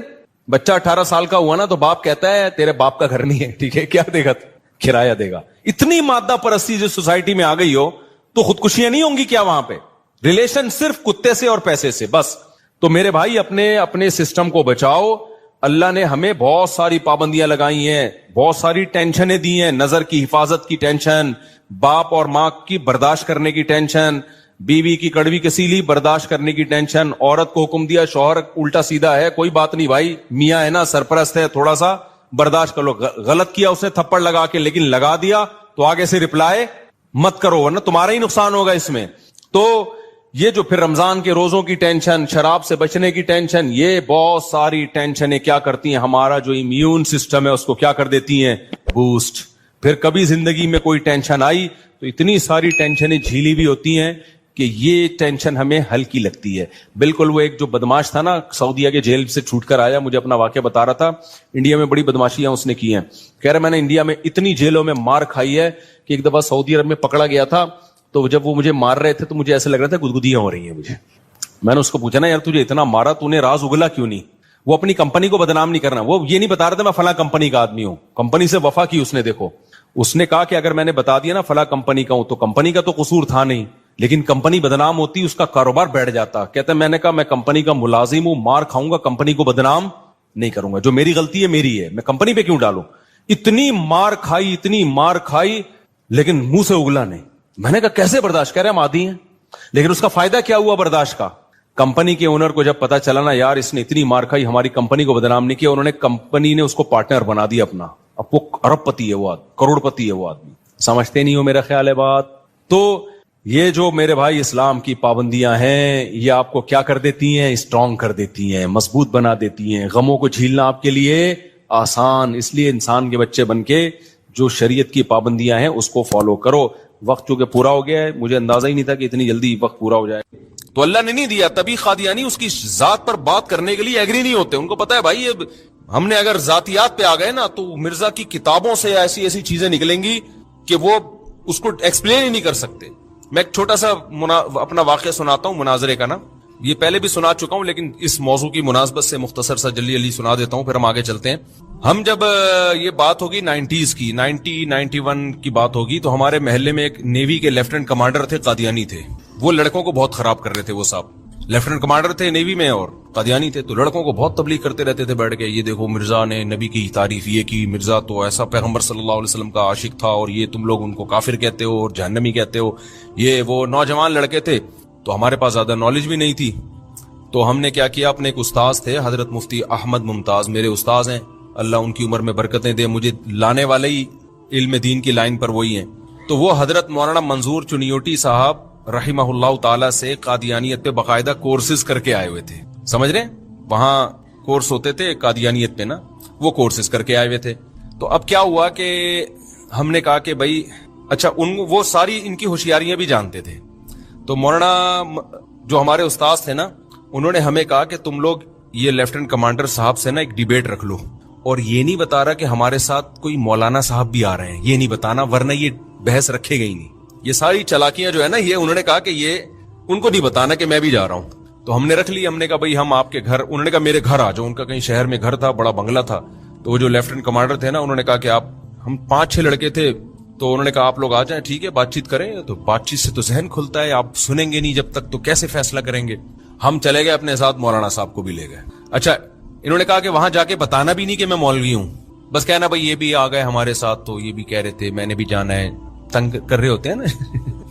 بچہ 18 سال کا ہوا نا تو باپ کہتا ہے تیرے باپ کا گھر نہیں ہے, ٹھیک ہے, کیا دے گا؟ کرایہ دے گا. اتنی مادہ پرستی جو سوسائٹی میں آ گئی ہو تو خودکشیاں نہیں ہوں گی کیا وہاں پہ؟ ریلیشن صرف کتے سے اور پیسے سے بس. تو میرے بھائی اپنے سسٹم کو بچاؤ. اللہ نے ہمیں بہت ساری پابندیاں لگائی ہیں, بہت ساری ٹینشنیں دی ہیں. نظر کی حفاظت کی ٹینشن, باپ اور ماں کی برداشت کرنے کی ٹینشن, بیوی کی کڑوی کسیلی برداشت کرنے کی ٹینشن. عورت کو حکم دیا, شوہر الٹا سیدھا ہے, کوئی بات نہیں بھائی, میاں ہے نا, سرپرست ہے, تھوڑا سا برداشت کر لو. غلط کیا اس نے تھپڑ لگا کے, لیکن لگا دیا تو آگے سے رپلائی مت کرو ورنہ تمہارا ہی نقصان ہوگا اس میں. تو یہ جو پھر رمضان کے روزوں کی ٹینشن, شراب سے بچنے کی ٹینشن, یہ بہت ساری ٹینشنیں کیا کرتی ہیں, ہمارا جو امیون سسٹم ہے اس کو کیا کر دیتی ہیں, بوسٹ. پھر کبھی زندگی میں کوئی ٹینشن آئی تو اتنی ساری ٹینشنیں جھیلی بھی ہوتی ہیں کہ یہ ٹینشن ہمیں ہلکی لگتی ہے. بالکل وہ ایک جو بدماش تھا نا, سعودیہ کے جیل سے چھوٹ کر آیا, مجھے اپنا واقعہ بتا رہا تھا. انڈیا میں بڑی بدماشیاں اس نے کی ہیں. کہہ رہا میں نے انڈیا میں اتنی جیلوں میں مار کھائی ہے کہ ایک دفعہ سعودی عرب میں پکڑا گیا تھا تو جب وہ مجھے مار رہے تھے تو مجھے ایسے لگ رہا تھا گدگدیاں ہو رہی ہیں مجھے. میں نے اس کو پوچھا نا یار تجھے اتنا مارا, تو نے راز اگلا کیوں نہیں؟ وہ اپنی کمپنی کو بدنام نہیں کرنا, وہ یہ نہیں بتا رہا تھا میں فلاں کمپنی کا آدمی ہوں. کمپنی سے وفا کی اس نے. دیکھو اس نے کہا کہ اگر میں نے بتا دیا نا فلاں کمپنی کا ہوں تو کمپنی کا تو قصور تھا نہیں, لیکن کمپنی بدنام ہوتی, اس کا کاروبار بیٹھ جاتا. کہتا ہے میں نے کہا میں کمپنی کا ملازم ہوں, مار کھاؤں گا, کمپنی کو بدنام نہیں کروں گا. جو میری غلطی ہے میری ہے, میں کمپنی پہ کیوں ڈالوں؟ اتنی مار کھائی لیکن منہ سے اگلا نہیں. میں نے کہا کیسے برداشت؟ کہہ رہے ہم عادی ہیں. لیکن اس کا فائدہ کیا ہوا برداشت کا؟ کمپنی کے اونر کو جب پتا چلا نا یار اس نے اتنی مار کھائی, ہماری کمپنی کو بدنام نہیں کیا, انہوں نے کمپنی نے اس کو پارٹنر بنا دیا اپنا. اب وہ ارب پتی ہے, وہ کروڑ پتی ہے وہ آدمی. سمجھتے نہیں ہو میرا خیال ہے بات. تو یہ جو میرے بھائی اسلام کی پابندیاں ہیں یہ آپ کو کیا کر دیتی ہیں, اسٹرانگ کر دیتی ہیں, مضبوط بنا دیتی ہیں. غموں کو جھیلنا آپ کے لیے آسان. اس لیے انسان کے بچے بن کے جو شریعت کی پابندیاں ہیں اس کو فالو کرو. وقت چونکہ پورا ہو گیا ہے, مجھے اندازہ ہی نہیں تھا کہ اتنی جلدی وقت پورا ہو جائے. تو اللہ نے نہیں دیا, تبھی قادیانی اس کی ذات پر بات کرنے کے لیے ایگری نہیں ہوتے. ان کو پتا ہے بھائی ہم نے اگر ذاتیات پہ آ گئے نا تو مرزا کی کتابوں سے ایسی چیزیں نکلیں گی کہ وہ اس کو ایکسپلین ہی نہیں کر سکتے. میں ایک چھوٹا سا اپنا واقعہ سناتا ہوں مناظرے کا نا, یہ پہلے بھی سنا چکا ہوں لیکن اس موضوع کی مناسبت سے مختصر سا جلدی سنا دیتا ہوں, پھر ہم آگے چلتے ہیں. ہم جب یہ بات ہوگی 90s کی, 91 کی بات ہوگی, تو ہمارے محلے میں ایک نیوی کے لیفٹیننٹ کمانڈر تھے, قادیانی تھے. وہ لڑکوں کو بہت خراب کر رہے تھے. وہ صاحب لیفٹیننٹ کمانڈر تھے نیوی میں اور قادیانی تھے, تو لڑکوں کو بہت تبلیغ کرتے رہتے تھے بیٹھ کے, یہ دیکھو مرزا نے نبی کی تعریف یہ کی, مرزا تو ایسا پیغمبر صلی اللہ علیہ وسلم کا عاشق تھا, اور یہ تم لوگ ان کو کافر کہتے ہو اور جہنمی کہتے ہو. یہ وہ نوجوان لڑکے تھے, تو ہمارے پاس زیادہ نالج بھی نہیں تھی. تو ہم نے کیا کیا, اپنے ایک استاذ تھے حضرت مفتی احمد ممتاز, میرے استاذ ہیں, اللہ ان کی عمر میں برکتیں دے, مجھے لانے والے ہی علم دین کی لائن پر وہی ہیں. تو وہ حضرت مولانا منظور چنیوٹی صاحب رحمہ اللہ تعالی سے قادیانیت پہ باقاعدہ کورسز کر کے آئے ہوئے تھے. سمجھ رہے ہیں, وہاں کورس ہوتے تھے قادیانیت پہ نا, وہ کورسز کر کے آئے ہوئے تھے. تو اب کیا ہوا کہ ہم نے کہا کہ بھائی اچھا, وہ ساری ان کی ہوشیاریاں بھی جانتے تھے. تو مولانا جو ہمارے استاذ تھے نا, انہوں نے ہمیں کہا کہ تم لوگ یہ لیفٹیننٹ کمانڈر صاحب سے نا ایک ڈیبیٹ رکھ لو, اور یہ نہیں بتا رہا کہ ہمارے ساتھ کوئی مولانا صاحب بھی آ رہے ہیں, یہ نہیں بتانا, ورنہ یہ بحث رکھے گئی نہیں. یہ ساری چلاکیاں جو ہے نا, یہ انہوں نے کہا کہ یہ ان کو نہیں بتانا کہ میں بھی جا رہا ہوں. تو ہم نے رکھ لی. ہم نے کہا بھائی ہم آپ کے گھر, انہوں نے کہا میرے گھر آ جاؤ. ان کا کہیں شہر میں گھر تھا, بڑا بنگلہ تھا. تو وہ جو لیفٹیننٹ کمانڈر تھے نا, انہوں نے کہا کہ آپ, ہم 5-6 لڑکے تھے, تو انہوں نے کہا آپ لوگ آ جائیں, ٹھیک ہے بات چیت کریں. تو بات چیت سے تو ذہن کھلتا ہے, آپ سنیں گے نہیں جب تک تو کیسے فیصلہ کریں گے. ہم چلے گئے, اپنے ساتھ مولانا صاحب کو بھی لے گئے. اچھا, انہوں نے کہا کہ وہاں جا کے بتانا بھی نہیں کہ میں مولوی ہوں, بس کہنا بھائی یہ بھی آ گئے ہمارے ساتھ, تو یہ بھی کہہ رہے تھے میں نے بھی جانا ہے, تنگ کر رہے ہوتے ہیں نا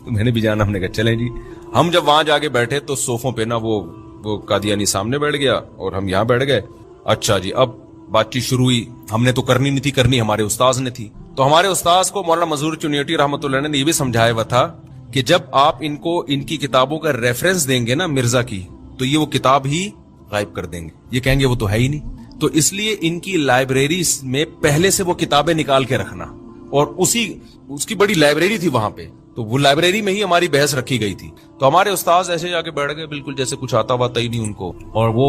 تو میں نے بھی جانا. ہم نے کہا چلیں جی. ہم جب وہاں جا کے بیٹھے تو صوفوں پہ نا وہ قادیانی سامنے بیٹھ گیا اور ہم یہاں بیٹھ گئے. اچھا جی, اب بات چیت شروع ہوئی. ہم نے تو کرنی نہیں تھی, کرنی ہمارے استاذ نے تھی. تو ہمارے استاذ کو مولانا منظور چنیوٹی رحمۃ اللہ نے یہ بھی سمجھایا ہوا تھا کہ جب آپ ان کو ان کی کتابوں کا ریفرنس دیں گے نا مرزا کی, تو یہ وہ کتاب ہی غائب کر دیں گے, یہ کہیں گے وہ تو ہے ہی نہیں. تو اس لیے ان کی لائبریری میں پہلے سے وہ کتابیں نکال کے رکھنا, اور اس کی بڑی لائبریری تھی وہاں پہ, تو وہ لائبریری میں ہی ہماری بحث رکھی گئی تھی. تو ہمارے استاذ ایسے جا کے بیٹھ گئے بالکل جیسے کچھ آتا ہوا تھا ہی نہیں ان کو, اور وہ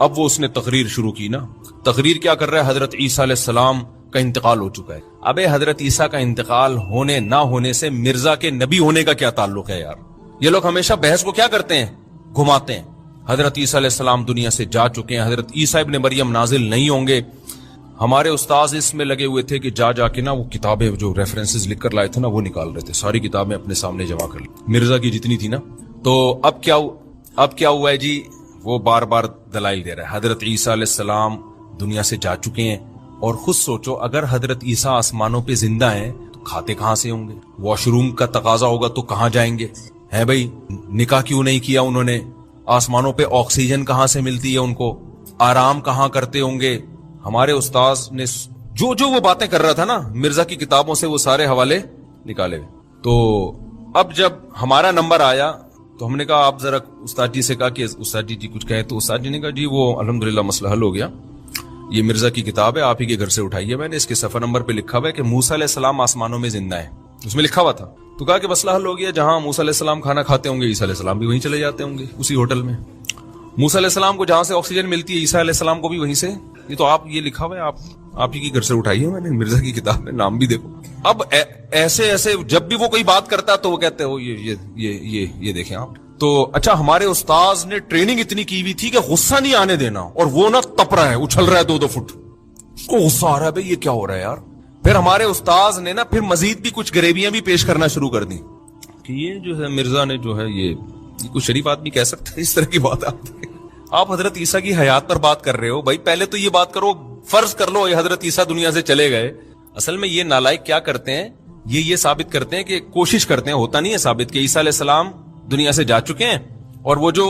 اب وہ اس نے تقریر شروع کی نا. تقریر کیا کر رہا ہے؟ حضرت عیسیٰ علیہ السلام کا انتقال ہو چکا ہے. ابے حضرت عیسیٰ کا انتقال ہونے نہ ہونے سے مرزا کے نبی ہونے کا کیا تعلق ہے یار؟ یہ لوگ ہمیشہ بحث کو کیا کرتے ہیں؟ گھماتے ہیں. حضرت عیسیٰ علیہ السلام دنیا سے جا چکے ہیں, حضرت عیسیٰ ابن مریم نازل نہیں ہوں گے. ہمارے استاذ اس میں لگے ہوئے تھے کہ جا کے نا وہ کتابیں جو ریفرنسز لکھ کر لائے تھے نا وہ نکال رہے تھے, ساری کتابیں اپنے سامنے جمع کر لی مرزا کی جتنی تھی نا. تو اب کیا ہوا ہے جی؟ وہ بار بار دلائل دے رہا ہے. حضرت عیسیٰ علیہ السلام دنیا سے جا چکے ہیں, اور خود سوچو اگر حضرت عیسیٰ آسمانوں پہ زندہ ہیں تو کھاتے کہاں سے ہوں گے؟ واش روم کا تقاضا ہوگا تو کہاں جائیں گے؟ ہے بھائی, نکاح کیوں نہیں کیا انہوں نے؟ آسمانوں پہ آکسیجن کہاں سے ملتی ہے ان کو؟ آرام کہاں کرتے ہوں گے؟ ہمارے استاذ نے جو وہ باتیں کر رہا تھا نا مرزا کی کتابوں سے وہ سارے حوالے نکالے. تو اب جب ہمارا نمبر آیا تو ہم نے کہا آپ ذرا استاد جی سے کہا کہ استاد جی کچھ کہیں. تو استاد جی نے کہا جی وہ الحمدللہ مسئلہ حل ہو گیا, یہ مرزا کی کتاب ہے, آپ ہی کے گھر سے اٹھائیے. میں نے اس کے صفحہ نمبر پہ لکھا ہوا ہے کہ موسیٰ علیہ السلام آسمانوں میں زندہ ہے, اس میں لکھا ہوا تھا. تو کہا کہ مسئلہ حل ہو گیا, جہاں موسیٰ علیہ السلام کھانا کھاتے ہوں گے عیسیٰ علیہ السلام بھی وہیں چلے جاتے ہوں گے اسی ہوٹل میں. موسیٰ علیہ السلام کو جہاں سے آکسیجن ملتی ہے عیسیٰ علیہ السلام کو بھی وہیں سے. یہ تو آپ یہ لکھا ہوا ہے, آپ ہی کے گھر سے اٹھائیے. میں نے مرزا کی کتاب میں نام بھی دیکھو. اب ایسے جب بھی وہ کوئی بات کرتا ہے تو وہ کہتے ہو یہ دیکھیں آپ. تو اچھا ہمارے استاذ نے ٹریننگ اتنی کی ہوئی تھی کہ غصہ نہیں آنے دینا, اور وہ نا تپ رہا ہے, اچھل رہا ہے 2 فٹ, اس کو غصہ آ رہا ہے بھائی یہ کیا ہو رہا ہے یار. پھر ہمارے استاذ نے نا پھر مزید بھی کچھ گریویاں بھی پیش کرنا شروع کر دی کہ یہ جو ہے مرزا نے جو ہے یہ کوئی شریف آدمی کہہ سکتا ہے اس طرح کی بات. آپ حضرت عیسیٰ کی حیات پر بات کر رہے ہو بھائی, پہلے تو یہ بات کرو, فرض کر لو یہ حضرت عیسیٰ دنیا سے چلے گئے. اصل میں یہ نالائق کیا کرتے ہیں, یہ ثابت کرتے ہیں کہ کوشش کرتے ہیں, ہوتا نہیں ہے ثابت, کہ عیسیٰ علیہ السلام دنیا سے جا چکے ہیں, اور وہ جو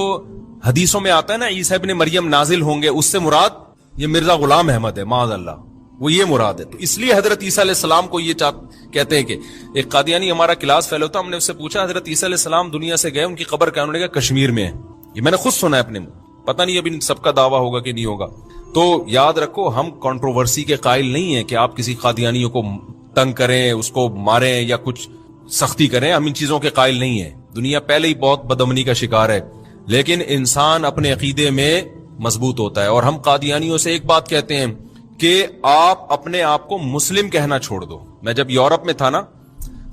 حدیثوں میں آتا ہے نا عیسیٰ ابن مریم نازل ہوں گے, اس سے مراد یہ مرزا غلام احمد ہے معاذ اللہ, وہ یہ مراد ہے. تو اس لیے حضرت عیسیٰ علیہ السلام کو یہ کہتے ہیں کہ ایک قادیانی ہمارا کلاس فیلو تھا, ہم نے اس سے پوچھا حضرت عیسیٰ علیہ السلام دنیا سے گئے, ان کی قبر کیا؟ انہوں نے کہا کشمیر میں ہے. یہ میں نے خود سنا ہے اپنے منہ, پتہ نہیں ابھی سب کا دعویٰ ہوگا کہ نہیں ہوگا. تو یاد رکھو ہم کنٹروورسی کے قائل نہیں ہیں کہ آپ کسی قادیانیوں کو تنگ کریں, اس کو ماریں یا کچھ سختی کریں, ہم ان چیزوں کے قائل نہیں ہیں. دنیا پہلے ہی بہت بدامنی کا شکار ہے, لیکن انسان اپنے عقیدے میں مضبوط ہوتا ہے. اور ہم قادیانیوں سے ایک بات کہتے ہیں کہ آپ اپنے آپ کو مسلم کہنا چھوڑ دو. میں جب یورپ میں تھا نا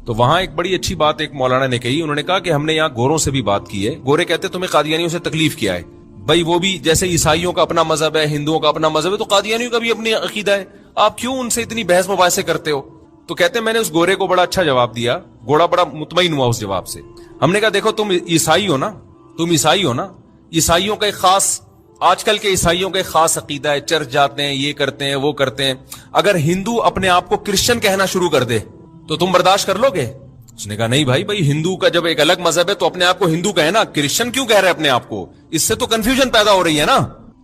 تو وہاں ایک بڑی اچھی بات ایک مولانا نے کہی, انہوں نے کہا کہ ہم نے یہاں گوروں سے بھی بات کی ہے, گورے کہتے تمہیں قادیانیوں سے تکلیف کیا ہے بھائی, وہ بھی جیسے عیسائیوں کا اپنا مذہب ہے, ہندوؤں کا اپنا مذہب ہے, تو قادیانیوں کا بھی اپنی عقیدہ ہے, آپ کیوں ان سے اتنی بحث مباحثے کرتے ہو؟ تو کہتے ہیں میں نے اس گورے کو بڑا اچھا جواب دیا, گوڑا بڑا مطمئن ہوا اس جواب سے. ہم نے کہا دیکھو تم عیسائی ہو نا, عیسائیوں کا ایک خاص, آج کل کے عیسائیوں کا ایک خاص عقیدہ ہے, چرچ جاتے ہیں, یہ کرتے ہیں, وہ کرتے ہیں. اگر ہندو اپنے آپ کو کرسچن کہنا شروع کر دے تو تم برداشت کر لو گے؟ اس نے کہا نہیں بھائی ہندو کا جب ایک الگ مذہب ہے تو اپنے آپ کو ہندو کہے نا, کرسچن کیوں کہہ رہے اپنے آپ کو؟ اس سے تو کنفیوژن پیدا ہو رہی ہے نا.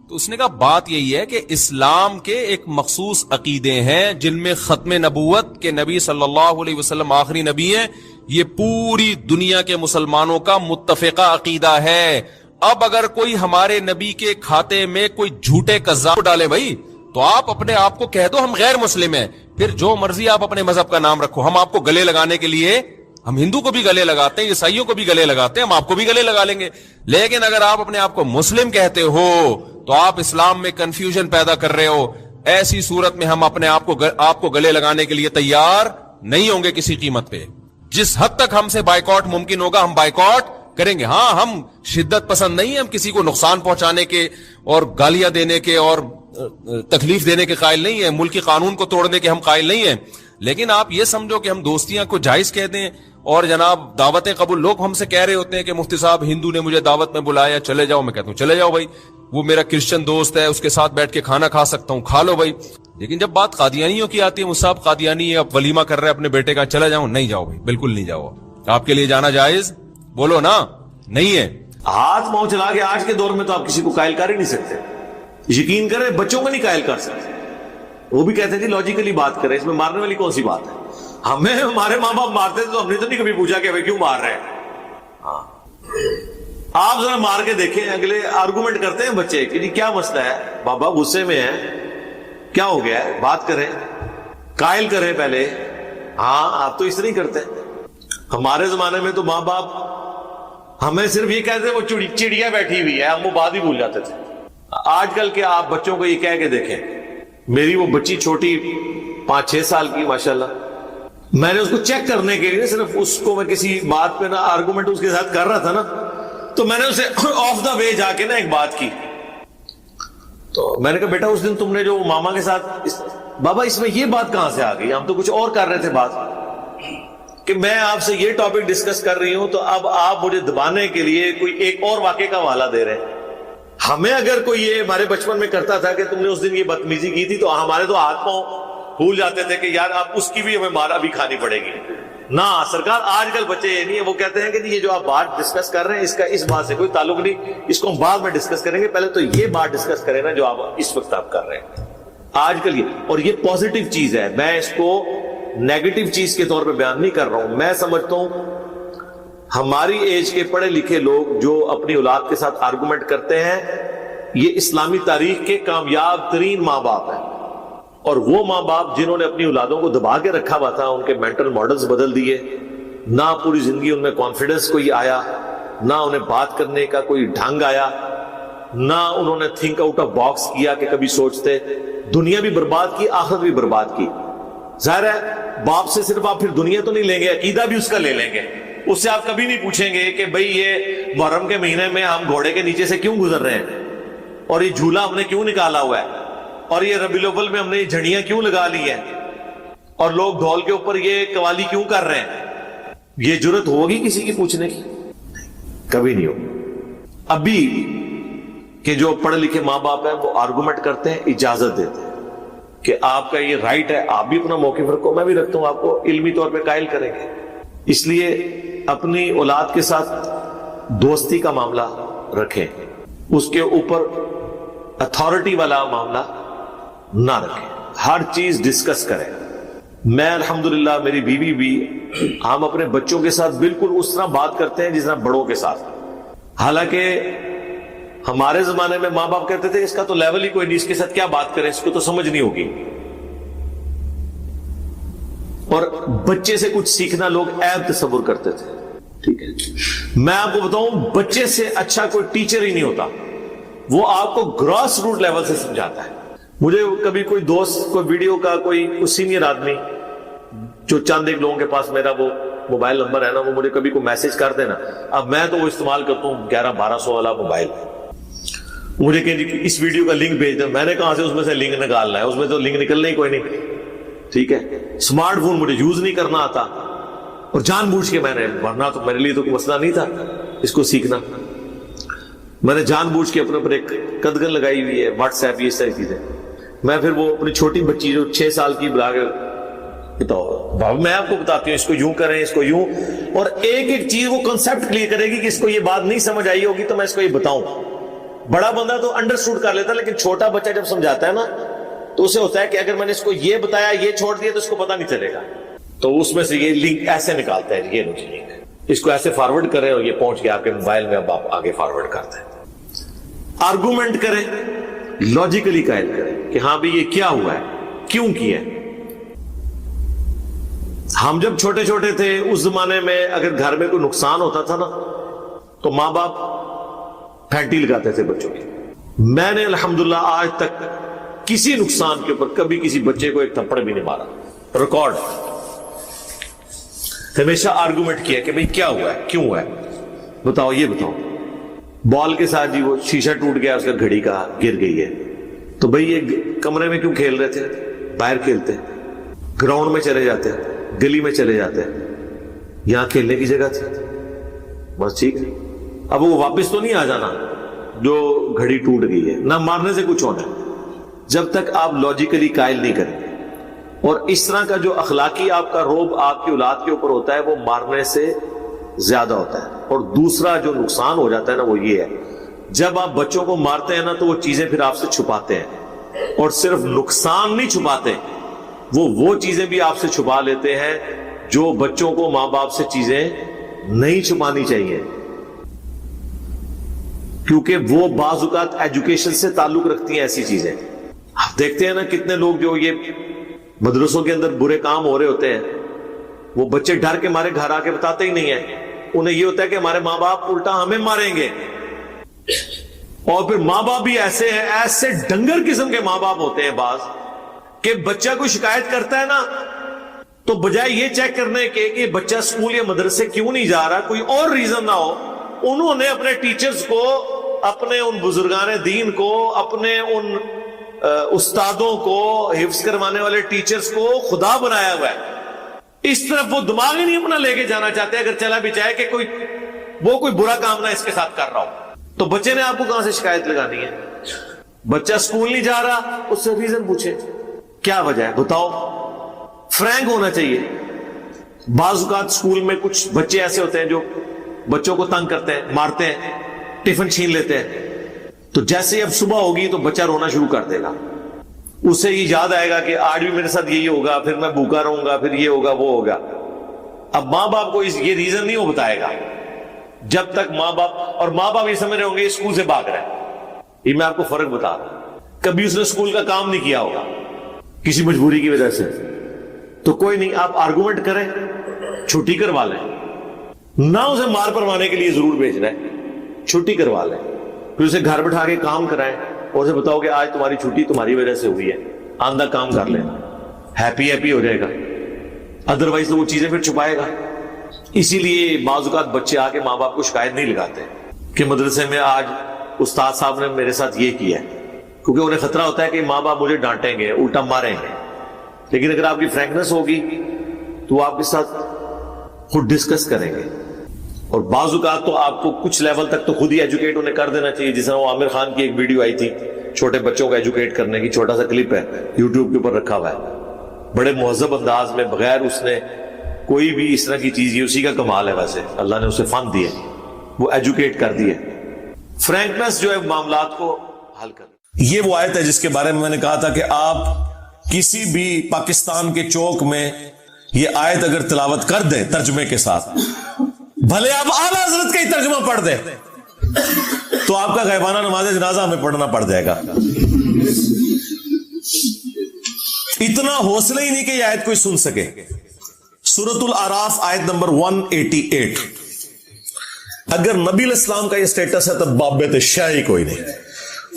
تو اس نے کہا بات یہی ہے کہ اسلام کے ایک مخصوص عقیدے ہیں جن میں ختم نبوت کے نبی صلی اللہ علیہ وسلم آخری نبی ہیں, یہ پوری دنیا کے مسلمانوں کا متفقہ عقیدہ ہے. اب اگر کوئی ہمارے نبی کے کھاتے میں کوئی جھوٹے قذاب ڈالے بھائی, تو آپ اپنے آپ کو کہہ دو ہم غیر مسلم ہیں, پھر جو مرضی آپ اپنے مذہب کا نام رکھو. ہم آپ کو گلے لگانے کے لیے, ہم ہندو کو بھی گلے لگاتے ہیں, عیسائیوں کو بھی گلے لگاتے ہیں, ہم آپ کو بھی گلے لگا لیں گے. لیکن اگر آپ اپنے آپ کو مسلم کہتے ہو تو آپ اسلام میں کنفیوژن پیدا کر رہے ہو. ایسی صورت میں ہم اپنے آپ کو گلے لگانے کے لیے تیار نہیں ہوں گے کسی قیمت پہ. جس حد تک ہم سے بائیکاٹ ممکن ہوگا ہم بائیکاٹ کریں گے. ہاں ہم شدت پسند نہیں ہیں, ہم کسی کو نقصان پہنچانے کے اور گالیاں دینے کے اور تکلیف دینے کے قائل نہیں ہیں, ملکی قانون کو توڑنے کے ہم قائل نہیں ہیں. لیکن آپ یہ سمجھو کہ ہم دوستیاں کو جائز کہہ دیں اور جناب دعوتیں قبول. لوگ ہم سے کہہ رہے ہوتے ہیں کہ مفتی صاحب ہندو نے مجھے دعوت میں بلایا, چلے جاؤ. میں کہتا ہوں چلے جاؤ بھائی, وہ میرا کرسچن دوست ہے, اس کے ساتھ بیٹھ کے کھانا کھا سکتا ہوں, کھا لو بھائی. لیکن جب بات قادیانیوں کی آتی ہے, مصعب قادیانی اب ولیمہ کر رہے اپنے بیٹے کا, چلا جاؤں؟ نہیں جاؤ بھائی, بالکل نہیں جاؤ. آپ کے لیے جانا جائز بولو نا, نہیں ہے. ہاتھ پاؤں چلا کے آج کے دور میں تو آپ کسی کو قائل کر ہی نہیں سکتے. یقین کریں بچوں کو نہیں قائل کر سکتے. وہ بھی کہتے تھے لاجیکلی بات کریں, اس میں مارنے والی کون سی بات ہے؟ ہمیں ہمارے ماں باپ مارتے تھے تو ہم نے تو نہیں کبھی پوچھا کہ کیوں مار رہے ہیں. ہاں آپ ذرا مار کے دیکھیں, اگلے آرگومنٹ کرتے ہیں بچے کہ جی کیا مسئلہ ہے, بابا غصے میں ہے, کیا ہو گیا ہے, بات کریں, قائل کریں پہلے. ہاں آپ تو اس طرح کرتے ہیں. ہمارے زمانے میں تو ماں باپ ہمیں صرف یہ کہتے وہ چڑیا بیٹھی ہوئی ہے, ہم وہ بات ہی بھول جاتے تھے. آج کل کے آپ بچوں کو یہ کہہ کے دیکھیں, میری وہ بچی چھوٹی 5-6 سال کی ماشاءاللہ, میں نے اس کو چیک کرنے کے لیے صرف اس کو میں کسی بات پہ نا آرگومنٹ اس کے ساتھ کر رہا تھا نا, تو میں نے اسے آف دا وے جا کے نا ایک بات کی, تو میں نے کہا بیٹا اس دن تم نے جو ماما کے ساتھ بابا اس میں یہ بات کہاں سے آ گئی, ہم تو کچھ اور کر رہے تھے بات, کہ میں آپ سے یہ ٹاپک ڈسکس کر رہی ہوں تو اب آپ مجھے دبانے کے لیے کوئی ایک اور واقعے کا حوالہ دے رہے ہیں. ہمیں اگر کوئی یہ ہمارے بچپن میں کرتا تھا کہ تم نے اس دن یہ بدتمیزی کی تھی, تو ہمارے تو ہاتھ پاؤں بھول جاتے تھے کہ یار اب اس کی بھی ہمیں مار ابھی کھانی پڑے گی. نہ سرکار, آج کل بچے یہ نہیں ہے, وہ کہتے ہیں کہ یہ جو آپ بات ڈسکس کر رہے ہیں اس کا اس بات سے کوئی تعلق نہیں, اس کو ہم بعد میں ڈسکس کریں گے, پہلے تو یہ بات ڈسکس کریں نا جو آپ اس وقت آپ کر رہے ہیں. آج کل یہ, اور یہ پازیٹیو چیز ہے, میں اس کو نیگیٹو چیز کے طور پہ بیان نہیں کر رہا ہوں. میں سمجھتا ہوں ہماری ایج کے پڑھے لکھے لوگ جو اپنی اولاد کے ساتھ آرگومنٹ کرتے ہیں, یہ اسلامی تاریخ کے کامیاب ترین ماں باپ ہیں, اور وہ ماں باپ جنہوں نے اپنی اولادوں کو دبا کے رکھا ہوا تھا, ان کے مینٹل ماڈلز بدل دیے, نہ پوری زندگی ان میں کانفیڈنس کوئی آیا, نہ انہیں بات کرنے کا کوئی ڈھنگ آیا, نہ انہوں نے تھنک آؤٹ آف باکس کیا کہ کبھی سوچتے. دنیا بھی برباد کی, آخرت بھی برباد کی. ظاہر ہے باپ سے صرف آپ پھر دنیا تو نہیں لیں گے, عقیدہ بھی اس کا لے لیں گے. اس سے آپ کبھی نہیں پوچھیں گے کہ بھئی یہ محرم کے مہینے میں ہم گھوڑے کے نیچے سے کیوں گزر رہے ہیں, اور یہ جھولا ہم نے کیوں نکالا ہوا ہے, اور یہ ربیع الاول میں ہم نے یہ جھڑیاں کیوں لگا لی ہیں, اور لوگ ڈھول کے اوپر یہ قوالی کیوں کر رہے ہیں. یہ جرت ہوگی کسی کی پوچھنے کی؟ کبھی نہیں ہوگی. ابھی کہ جو پڑھے لکھے ماں باپ ہیں وہ آرگومنٹ کرتے ہیں, اجازت دیتے ہیں کہ آپ کا یہ رائٹ ہے, آپ بھی اپنا موقف رکھو, میں بھی رکھتا ہوں, آپ کو علمی طور پہ قائل کریں گے. اس لیے اپنی اولاد کے ساتھ دوستی کا معاملہ رکھیں, اس کے اوپر اتھارٹی والا معاملہ نہ رکھیں, ہر چیز ڈسکس کریں. میں الحمدللہ میری بیوی بھی, ہم اپنے بچوں کے ساتھ بالکل اس طرح بات کرتے ہیں جس طرح بڑوں کے ساتھ. حالانکہ ہمارے زمانے میں ماں باپ کہتے تھے اس کا تو لیول ہی کوئی نہیں, اس کے ساتھ کیا بات کریں, اس کو تو سمجھ نہیں ہوگی. اور بچے سے کچھ سیکھنا لوگ عیب تصور کرتے تھے. ٹھیک ہے, میں آپ کو بتاؤں بچے سے اچھا کوئی ٹیچر ہی نہیں ہوتا, وہ آپ کو گراس روٹ لیول سے سمجھاتا ہے. مجھے کبھی کوئی دوست, کوئی ویڈیو کا کوئی سینئر آدمی جو چند ایک لوگوں کے پاس میرا وہ موبائل نمبر ہے نا, وہ مجھے کبھی کوئی میسج کر دینا. اب میں تو وہ استعمال کرتا ہوں 1100-1200 والا موبائل, مجھے کہ اس ویڈیو کا لنک بھیج دیں. میں نے کہاں سے اس میں سے لنک نکالنا ہے, اس میں تو لنک نکلنا ہی کوئی نہیں. ٹھیک ہے, اسمارٹ فون مجھے یوز نہیں کرنا آتا, اور جان بوجھ کے میں نے, ورنہ تو میرے لیے تو کوئی مسئلہ نہیں تھا اس کو سیکھنا, میں نے جان بوجھ کے اپنے اوپر ایک قدغن لگائی ہوئی ہے, واٹس ایپ, یہ ساری چیزیں. میں پھر وہ اپنی چھوٹی بچی جو 6 سال کی بلا کے بتاؤ بابا میں آپ کو بتاتی ہوں اس کو یوں کریں, اس کو یوں, اور ایک ایک چیز وہ کنسپٹ کلیئر کرے گی کہ اس کو یہ بات نہیں سمجھ آئی ہوگی تو میں اس کو یہ بتاؤں. بڑا بندہ تو انڈرسٹوڈ کر لیتا, لیکن چھوٹا بچہ جب سمجھاتا ہے نا تو اسے ہوتا ہے کہ اگر میں نے اس کو یہ بتایا, یہ چھوڑ دیا تو اس کو پتہ نہیں چلے گا. تو اس میں سے یہ لنک ایسے نکالتا ہے, یہ لنک اس کو ایسے فارورڈ کریں اور یہ پہنچ گیا آپ کے موبائل میں, اب آپ آگے فارورڈ کرتے ہیں. آرگومنٹ کریں, لاجیکلی قائل کریں کہ ہاں بھی یہ کیا ہوا ہے, کیوں کیا ہے. ہم جب چھوٹے چھوٹے تھے اس زمانے میں اگر گھر میں کوئی نقصان ہوتا تھا نا تو ماں باپ پھینٹی لگاتے تھے بچوں کی. میں نے الحمدللہ آج تک کسی نقصان کے اوپر کبھی کسی بچے کو ایک تھپڑ بھی نہیں مارا, ریکارڈ. ہمیشہ آرگومنٹ کیا کہ بھئی کیا ہوا ہے, کیوں ہوا ہے, بتاؤ, یہ بتاؤ. بال کے ساتھ جی وہ شیشہ ٹوٹ گیا اس کا, گھڑی کا گر گئی ہے, تو بھئی یہ کمرے میں کیوں کھیل رہے تھے, باہر کھیلتے, گراؤنڈ میں چلے جاتے, گلی میں چلے جاتے, یہاں کھیلنے کی جگہ تھی, بس ٹھیک ہے. اب وہ واپس تو نہیں آ جانا جو گھڑی ٹوٹ گئی ہے, نہ مارنے سے کچھ ہونا ہے جب تک آپ لاجیکلی قائل نہیں کریں. اور اس طرح کا جو اخلاقی آپ کا روب آپ کی اولاد کے اوپر ہوتا ہے وہ مارنے سے زیادہ ہوتا ہے. اور دوسرا جو نقصان ہو جاتا ہے نا وہ یہ ہے, جب آپ بچوں کو مارتے ہیں نا تو وہ چیزیں پھر آپ سے چھپاتے ہیں, اور صرف نقصان نہیں چھپاتے, وہ چیزیں بھی آپ سے چھپا لیتے ہیں جو بچوں کو ماں باپ سے چیزیں نہیں چھپانی چاہیے, کیونکہ وہ بعض اوقات ایجوکیشن سے تعلق رکھتی ہیں ایسی چیزیں. آپ دیکھتے ہیں نا کتنے لوگ جو یہ مدرسوں کے اندر برے کام ہو رہے ہوتے ہیں, وہ بچے ڈر کے مارے گھر آ کے بتاتے ہی نہیں ہیں, انہیں یہ ہوتا ہے کہ ہمارے ماں باپ الٹا ہمیں ماریں گے, اور پھر ماں باپ بھی ایسے ہیں, ایسے ڈنگر قسم کے ماں باپ ہوتے ہیں بعض, کہ بچہ کوئی شکایت کرتا ہے نا تو بجائے یہ چیک کرنے کے کہ بچہ اسکول یا مدرسے کیوں نہیں جا رہا, کوئی اور ریزن نہ ہو, انہوں نے اپنے ٹیچرز کو, اپنے ان بزرگان دین کو, اپنے ان استادوں کو, حفظ کروانے والے ٹیچرز کو خدا بنایا ہوا ہے. اس طرف وہ دماغ ہی نہیں اپنا لے کے جانا چاہتے, اگر چلا بھی جائے کہ کوئی برا کام نہ اس کے ساتھ کر رہا ہو. تو بچے نے آپ کو کہاں سے شکایت لگانی ہے؟ بچہ اسکول نہیں جا رہا, اس سے ریزن پوچھے, کیا وجہ ہے بتاؤ. فرینک ہونا چاہیے. بعض اوقات اسکول میں کچھ بچے ایسے ہوتے ہیں جو بچوں کو تنگ کرتے ہیں, مارتے ہیں, ٹفن چھین لیتے ہیں. تو جیسے اب صبح ہوگی تو بچہ رونا شروع کر دے گا, اسے یہ یاد آئے گا کہ آج بھی میرے ساتھ یہی ہوگا, پھر میں بھوکا رہوں گا, پھر یہ ہوگا وہ ہوگا. اب ماں باپ کو یہ ریزن نہیں وہ بتائے گا جب تک ماں باپ یہ سمجھ رہے ہوں گے اسکول سے بھاگ رہے ہیں. یہ میں آپ کو فرق بتا رہا ہوں. کبھی اس نے اسکول کا کام نہیں کیا ہوگا کسی مجبوری کی وجہ سے, تو کوئی نہیں, آپ آرگومنٹ کریں, چھٹی کروا لیں. نہ اسے مار پروانے کے لیے ضرور بھیج رہے ہیں, چھٹی کروا لیں. پھر اسے گھر بٹھا کے کام کرائیں اور اسے بتاؤ کہ آج تمہاری چھٹی تمہاری وجہ سے ہوئی ہے, آندہ کام کر لیں, ہیپی ہو جائے گا. ادروائز تو وہ چیزیں پھر چھپائے گا. اسی لیے بعض اوقات بچے آ کے ماں باپ کو شکایت نہیں لگاتے کہ مدرسے میں آج استاد صاحب نے میرے ساتھ یہ کیا ہے, کیونکہ انہیں خطرہ ہوتا ہے کہ ماں باپ مجھے ڈانٹیں گے, الٹا ماریں گے. لیکن اگر آپ کی فرینکنس ہوگی تو وہ آپ کے ساتھ خود ڈسکس کریں گے. اور بعض اوقات تو آپ کو کچھ لیول تک تو خود ہی ایجوکیٹ انہیں کر دینا چاہیے. جس طرح وہ عامر خان کی ایک ویڈیو آئی تھی چھوٹے بچوں کو ایجوکیٹ کرنے کی, چھوٹا سا کلپ ہے یوٹیوب کے اوپر رکھا ہوا ہے, بڑے مہذب انداز میں, بغیر اس نے کوئی بھی اس طرح کی چیز, یہ اسی کا کمال ہے. ویسے اللہ نے اسے فن دیے, وہ ایجوکیٹ کر دیے. فرینکنس جو ہے معاملات کو حل کر. یہ وہ آیت ہے جس کے بارے میں نے کہا تھا کہ آپ کسی بھی پاکستان کے چوک میں یہ آیت اگر تلاوت کر دیں ترجمے کے ساتھ, بھلے آپ اعلیٰ حضرت کا ہی ترجمہ پڑھ دیں, تو آپ کا غیبانہ نماز جنازہ ہمیں پڑھنا پڑ جائے گا. اتنا حوصلہ ہی نہیں کہ یہ آیت کوئی سن سکے. سورۃ الاعراف آیت نمبر 188. اگر نبی علیہ السلام کا یہ سٹیٹس ہے تو بابت شاہ ہی کوئی نہیں.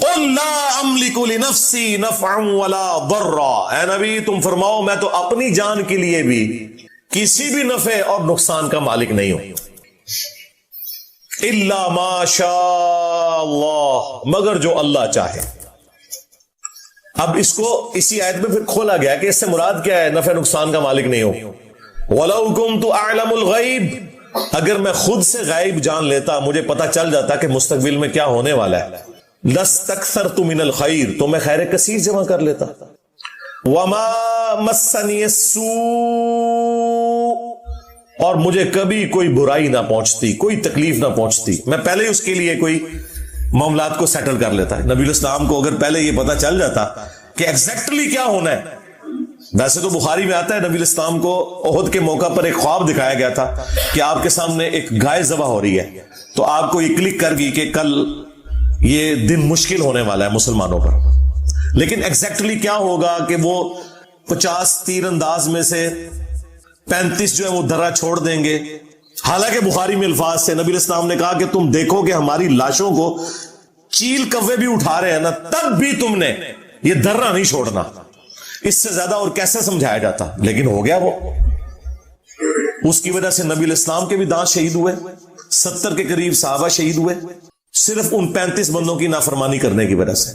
قُلْ لَا أَمْلِكُ لِنَفْسِي نَفْعًا وَلَا ضَرًّا. اے نبی تم فرماؤ میں تو اپنی جان کے لیے بھی کسی بھی نفع اور نقصان کا مالک نہیں ہوں. اِلَّا مَا شَاءَ اللَّهُ, مگر جو اللہ چاہے. اب اس کو اسی آیت میں پھر کھولا گیا کہ اس سے مراد کیا ہے نفع نقصان کا مالک نہیں ہوں. وَلَوْ كُنْتُ أَعْلَمُ الْغَيْبِ, اگر میں خود سے غائب جان لیتا, مجھے پتا چل جاتا کہ مستقبل میں کیا ہونے والا ہے, لَسْتَكْثَرْتُ مِنَ الْخَيْرِ, تو میں خیر کثیر جمع کر لیتا. وَمَا مَسَّنِيَ السُّوءُ, اور مجھے کبھی کوئی برائی نہ پہنچتی, کوئی تکلیف نہ پہنچتی. میں پہلے اس کے لیے کوئی معاملات کو سیٹل کر لیتا. نبی علیہ السلام کو اگر پہلے یہ پتا چل جاتا کہ ایگزیکٹلی کیا ہونا ہے. ویسے تو بخاری میں آتا ہے نبی علیہ السلام کو احد کے موقع پر ایک خواب دکھایا گیا تھا کہ آپ کے سامنے ایک گائے ذبح ہو رہی ہے, تو آپ کو یہ کلک کر گئی کہ کل یہ دن مشکل ہونے والا ہے مسلمانوں پر. لیکن ایگزیکٹلی کیا ہوگا کہ وہ 50 تیر انداز میں سے 35 جو ہے وہ درہ چھوڑ دیں گے. حالانکہ بخاری میں الفاظ سے نبی علیہ السلام نے کہا کہ تم دیکھو کہ ہماری لاشوں کو چیل کوے بھی اٹھا رہے ہیں نا, تب بھی تم نے یہ درہ نہیں چھوڑنا. اس سے زیادہ اور کیسے سمجھایا جاتا, لیکن ہو گیا وہ. اس کی وجہ سے نبی علیہ السلام کے بھی دانت شہید ہوئے, 70 کے قریب صحابہ شہید ہوئے, صرف ان 35 بندوں کی نافرمانی کرنے کی وجہ سے.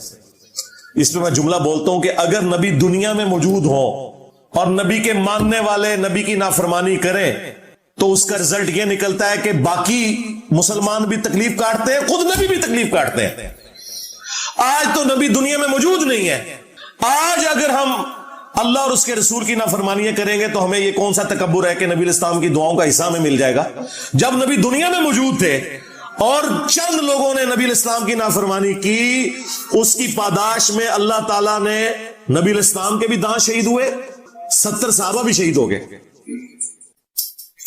اس پہ میں جملہ بولتا ہوں کہ اگر نبی دنیا میں موجود ہوں اور نبی کے ماننے والے نبی کی نافرمانی کریں تو اس کا رزلٹ یہ نکلتا ہے کہ باقی مسلمان بھی تکلیف کاٹتے ہیں, خود نبی بھی تکلیف کاٹتے ہیں. آج تو نبی دنیا میں موجود نہیں ہے. آج اگر ہم اللہ اور اس کے رسول کی نافرمانیاں کریں گے تو ہمیں یہ کون سا تکبر ہے کہ نبی علیہ السلام کی دعاؤں کا حصہ ہمیں مل جائے گا. جب نبی دنیا میں موجود تھے اور چند لوگوں نے نبی علیہ السلام کی نافرمانی کی, اس کی پاداش میں اللہ تعالیٰ نے نبی علیہ السلام کے بھی دانت شہید ہوئے, 70 صحابہ بھی شہید ہو گئے.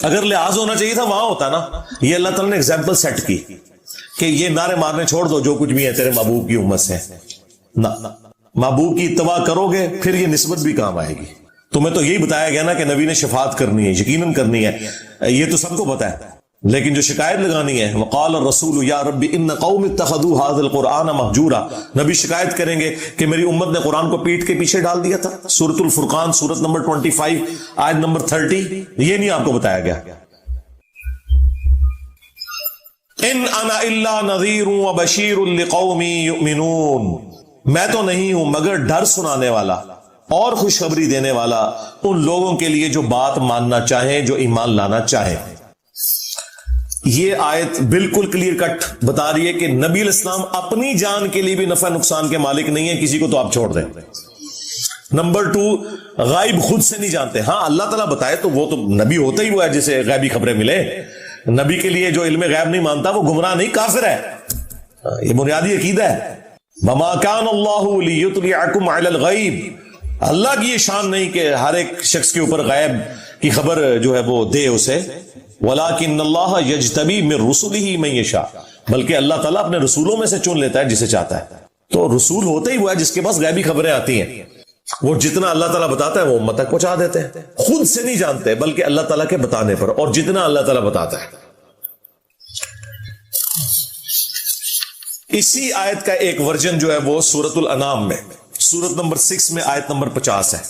اگر لحاظ ہونا چاہیے تھا وہاں ہوتا نا. یہ اللہ تعالیٰ نے ایگزامپل سیٹ کی کہ یہ نعرے مارنے چھوڑ دو, جو کچھ بھی ہے تیرے محبوب کی امت سے. نہ, محبوب کی اتباع کرو گے پھر یہ نسبت بھی کام آئے گی. تمہیں تو یہی بتایا گیا نا کہ نبی نے شفاعت کرنی ہے, یقیناً کرنی ہے, یہ تو سب کو پتا ہے. لیکن جو شکایت لگانی ہے وقال الرسول یا رب ان قوم اتخذوا هذا القرآن مهجورا، نبی شکایت کریں گے کہ میری امت نے قرآن کو پیٹ کے پیچھے ڈال دیا تھا. سورۃ الفرقان سورت نمبر 25 آیت نمبر 30. یہ نہیں آپ کو بتایا گیا. ان انا الا نذیر وبشیر لقوم یؤمنون، میں تو نہیں ہوں مگر ڈر سنانے والا اور خوشخبری دینے والا ان لوگوں کے لیے جو بات ماننا چاہیں، جو ایمان لانا چاہیں. یہ آیت بالکل کلیئر کٹ بتا رہی ہے کہ نبی علیہ السلام اپنی جان کے لیے بھی نفع نقصان کے مالک نہیں ہے، کسی کو تو آپ چھوڑ دیں. نمبر 2، غائب خود سے نہیں جانتے. ہاں اللہ تعالیٰ بتائے تو وہ تو نبی ہوتا ہی وہ ہے جسے غیبی خبریں ملے. نبی کے لیے جو علم غیب نہیں مانتا وہ گمراہ نہیں، کافر ہے. یہ بنیادی عقیدہ ہے. وما كان الله ليطلعكم على الغيب، اللہ کی یہ شان نہیں کہ ہر ایک شخص کے اوپر غیب کی خبر جو ہے وہ دے اسے. وَلَكِنَّ اللَّهَ يَجْتَبِي مِن رُسُلِهِ مَن يَشَاءُ، بلکہ اللہ تعالیٰ اپنے رسولوں میں سے چن لیتا ہے جسے چاہتا ہے. تو رسول ہوتا ہی وہ ہے جس کے پاس غیبی خبریں آتی ہیں. وہ جتنا اللہ تعالیٰ بتاتا ہے وہ امت تک پہنچا دیتے ہیں. خود سے نہیں جانتے بلکہ اللہ تعالیٰ کے بتانے پر، اور جتنا اللہ تعالیٰ بتاتا ہے. اسی آیت کا ایک ورژن جو ہے وہ سورۃ الانعام میں سورت نمبر 6 میں آیت نمبر 50 ہے،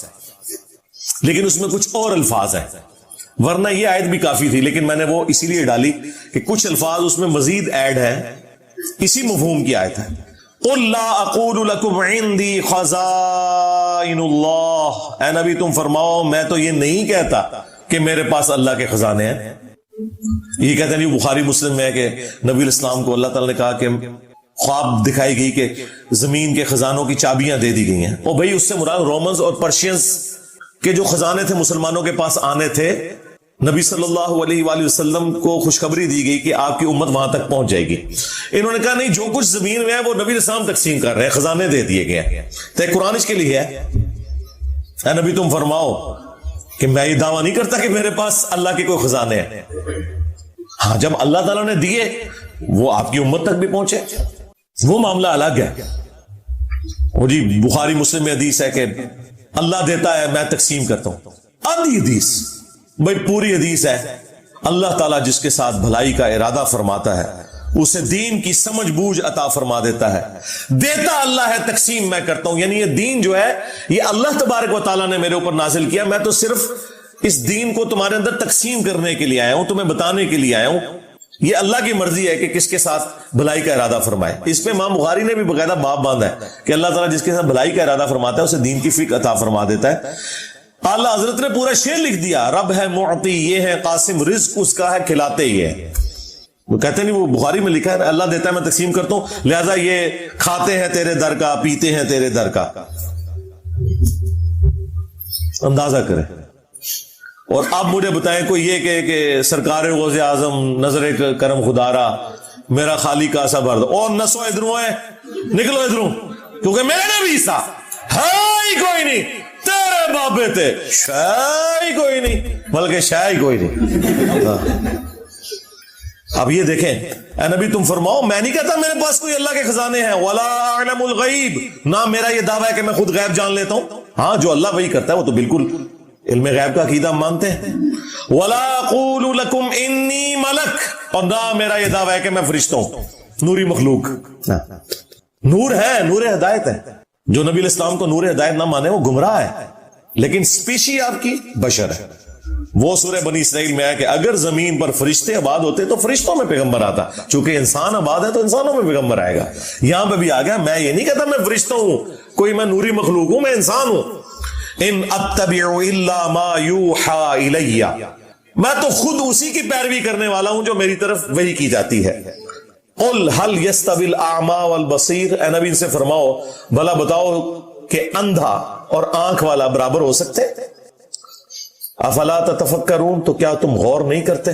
لیکن اس میں کچھ اور الفاظ ہیں. ورنہ یہ آیت بھی کافی تھی، لیکن میں نے وہ اسی لیے ڈالی کہ کچھ الفاظ اس میں مزید ایڈ ہیں. اسی مفہوم کی آیت ہے. قُلْ لَا أَقُولُ لَكُمْ عِنْدِي خَزَائِنُ اللَّهِ، اے نبی تم فرماؤ میں تو یہ نہیں کہتا کہ میرے پاس اللہ کے خزانے ہیں. یہ کہتے ہیں بخاری مسلم میں ہے کہ نبی علیہ السلام کو اللہ تعالیٰ نے کہا کہ خواب دکھائی گئی کہ زمین کے خزانوں کی چابیاں دے دی گئی ہیں. اور بھائی اس سے مراد رومنز اور پرشینز کے جو خزانے تھے مسلمانوں کے پاس آنے تھے. نبی صلی اللہ علیہ وآلہ وسلم کو خوشخبری دی گئی کہ آپ کی امت وہاں تک پہنچ جائے گی. انہوں نے کہا نہیں، جو کچھ زمین میں ہے وہ نبی علیہ السلام تقسیم کر رہے ہیں، خزانے دے دیے گئے ہیں. تو قرآن اس کے لیے ہے. اے نبی تم فرماؤ کہ میں یہ دعویٰ نہیں کرتا کہ میرے پاس اللہ کے کوئی خزانے ہیں. ہاں جب اللہ تعالیٰ نے دیے وہ آپ کی امت تک بھی پہنچے وہ معاملہ الگ ہے. وہ جی بخاری مسلم میں حدیث ہے کہ اللہ دیتا ہے میں تقسیم کرتا ہوں. آدھی حدیث بھائی پوری حدیث ہے. اللہ تعالیٰ جس کے ساتھ بھلائی کا ارادہ فرماتا ہے اسے دین کی سمجھ بوجھ عطا فرما دیتا ہے. دیتا اللہ ہے، تقسیم میں کرتا ہوں. یعنی یہ دین جو ہے یہ اللہ تبارک و تعالیٰ نے میرے اوپر نازل کیا. میں تو صرف اس دین کو تمہارے اندر تقسیم کرنے کے لیے آیا ہوں، تمہیں بتانے کے لیے آیا ہوں. یہ اللہ کی مرضی ہے کہ کس کے ساتھ بھلائی کا ارادہ فرمائے. اس پہ امام بخاری نے بھی باقاعدہ باب باندھا ہے کہ اللہ تعالیٰ جس کے ساتھ بھلائی کا ارادہ فرماتا ہے اسے دین کی فکر عطا فرما دیتا ہے. اعلیٰ حضرت نے پورا شعر لکھ دیا، رب ہے معطی یہ ہے قاسم، رزق اس کا ہے کھلاتے ہی ہے. وہ کہتے نہیں، وہ بخاری میں لکھا ہے اللہ دیتا ہے میں تقسیم کرتا ہوں، لہذا یہ کھاتے ہیں تیرے در کا، پیتے ہیں تیرے در کا. اندازہ کریں. اور اب مجھے بتائیں کوئی یہ کہ سرکار غوث اعظم نظر کرم خدارا میرا خالی کا سا بھر دو، اور نسو ادھروں ہے نکلو ادھروں، کیونکہ میرے نبی سا ہے ہی کوئی نہیں، تیرے بابے تھے شاہ ہی کوئی نہیں، بلکہ شاہ ہی کوئی نہیں. اب یہ دیکھیں، اے نبی تم فرماؤ میں نہیں کہتا میرے پاس کوئی اللہ کے خزانے ہیں. ولا اعلم الغیب، نہ میرا یہ دعویٰ ہے کہ میں خود غیب جان لیتا ہوں. ہاں جو اللہ وہی کرتا ہے وہ تو بالکل علم غیب کا عقیدہ ہم مانتے ہیں. ولا اقول لکم انی ملک، اور نہ میرا یہ دعویٰ ہے کہ میں فرشتہ ہوں، نوری مخلوق. نور ہے، نور ہدایت ہے. جو نبی علیہ السلام کو نور ہدایت نہ مانے وہ گمراہ ہے. لیکن سپیشی آپ کی بشر ہے. وہ سورہ بنی اسرائیل میں ہے کہ اگر زمین پر فرشتے آباد ہوتے تو فرشتوں میں پیغمبر آتا، چونکہ انسان آباد ہے تو انسانوں میں پیغمبر آئے گا. یہاں پہ بھی آ گیا، میں یہ نہیں کہتا میں فرشتہ ہوں، کوئی میں نوری مخلوق ہوں، میں انسان ہوں. ان اتبع الا ما یوحى الی، میں تو خود اسی کی پیروی کرنے والا ہوں جو میری طرف وحی کی جاتی ہے. قل هل يستوي الاعمى والبصير، اے نبی ان سے فرماؤ بھلا بتاؤ کہ اندھا اور آنکھ والا برابر ہو سکتے؟ افلا تتفکرون، تو کیا تم غور نہیں کرتے؟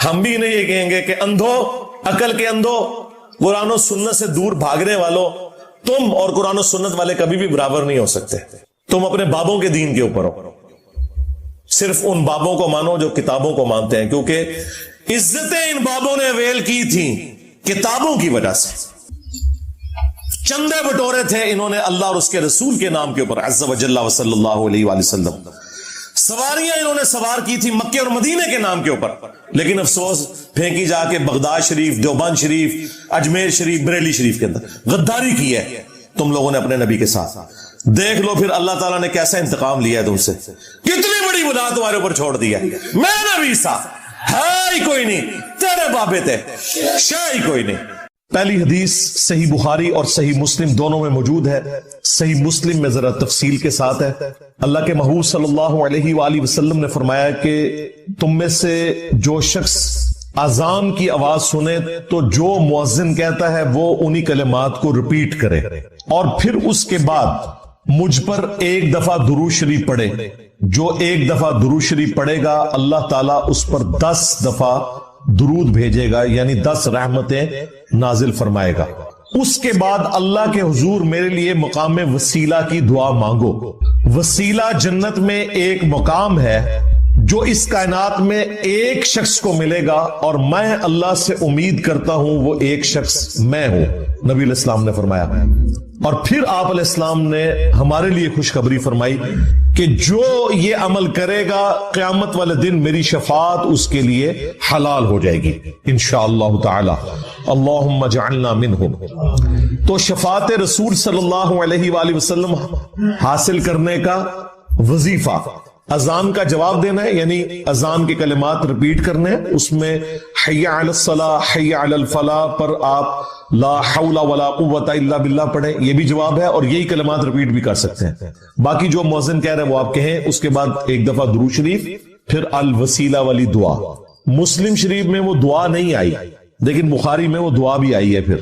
ہم بھی نہیں یہ کہیں گے کہ اندھو، عقل کے اندھو، قرآن و سنت سے دور بھاگنے والوں، تم اور قرآن و سنت والے کبھی بھی برابر نہیں ہو سکتے. تم اپنے بابوں کے دین کے اوپر ہو، صرف ان بابوں کو مانو جو کتابوں کو مانتے ہیں، کیونکہ عزتیں ان بابوں نے ویل کی تھیں کتابوں کی وجہ سے. چندے بٹورے تھے انہوں نے اللہ اور اس کے رسول کے نام کے اوپر، عز و جل و صلی اللہ علیہ وآلہ وسلم. سواریاں انہوں نے سوار کی تھی مکے اور مدینے کے نام کے اوپر، لیکن افسوس پھینکی جا کے بغداد شریف، دیوبند شریف، اجمیر شریف، بریلی شریف کے اندر غداری کی ہے تم لوگوں نے اپنے نبی کے ساتھ. دیکھ لو پھر اللہ تعالیٰ نے کیسا انتقام لیا ہے تم سے. کتنی بڑی گناہ تمہارے اوپر چھوڑ دیا. میں نبی سا ہے ہی کوئی نہیں، تیرے بابے تھے شاہ ہی کوئی نہیں. پہلی حدیث صحیح بخاری اور صحیح مسلم دونوں میں موجود ہے. صحیح مسلم میں ذرا تفصیل کے ساتھ ہے. اللہ کے محبوب صلی اللہ علیہ وآلہ وسلم نے فرمایا کہ تم میں سے جو شخص اذان کی آواز سنے تو جو مؤذن کہتا ہے وہ انہی کلمات کو ریپیٹ کرے اور پھر اس کے بعد مجھ پر ایک دفعہ درود شریف پڑھے. جو ایک دفعہ درود شریف پڑھے گا اللہ تعالیٰ اس پر 10 دفعہ درود بھیجے گا، یعنی 10 رحمتیں نازل فرمائے گا. اس کے بعد اللہ کے حضور میرے لیے مقام وسیلہ کی دعا مانگو. وسیلہ جنت میں ایک مقام ہے جو اس کائنات میں ایک شخص کو ملے گا اور میں اللہ سے امید کرتا ہوں وہ ایک شخص میں ہوں، نبی علیہ السلام نے فرمایا. اور پھر آپ علیہ السلام نے ہمارے لیے خوشخبری فرمائی کہ جو یہ عمل کرے گا قیامت والے دن میری شفاعت اس کے لیے حلال ہو جائے گی انشاءاللہ تعالی. اللہم اجعلنا منہم. تو شفاعت رسول صلی اللہ علیہ وآلہ وسلم حاصل کرنے کا وظیفہ اذان کا جواب دینا ہے، یعنی اذان کے کلمات ریپیٹ کرنے ہیں. اس میں حی علی الصلاۃ، حی علی الفلاح پر آپ لا حول ولا قوت الا باللہ پڑھیں، یہ بھی جواب ہے اور یہی کلمات ریپیٹ بھی کر سکتے ہیں. باقی جو مؤذن کہہ رہے ہیں وہ آپ کہیں. اس کے بعد ایک دفعہ درود شریف، پھر الوسیلہ والی دعا. مسلم شریف میں وہ دعا نہیں آئی لیکن بخاری میں وہ دعا بھی آئی ہے. پھر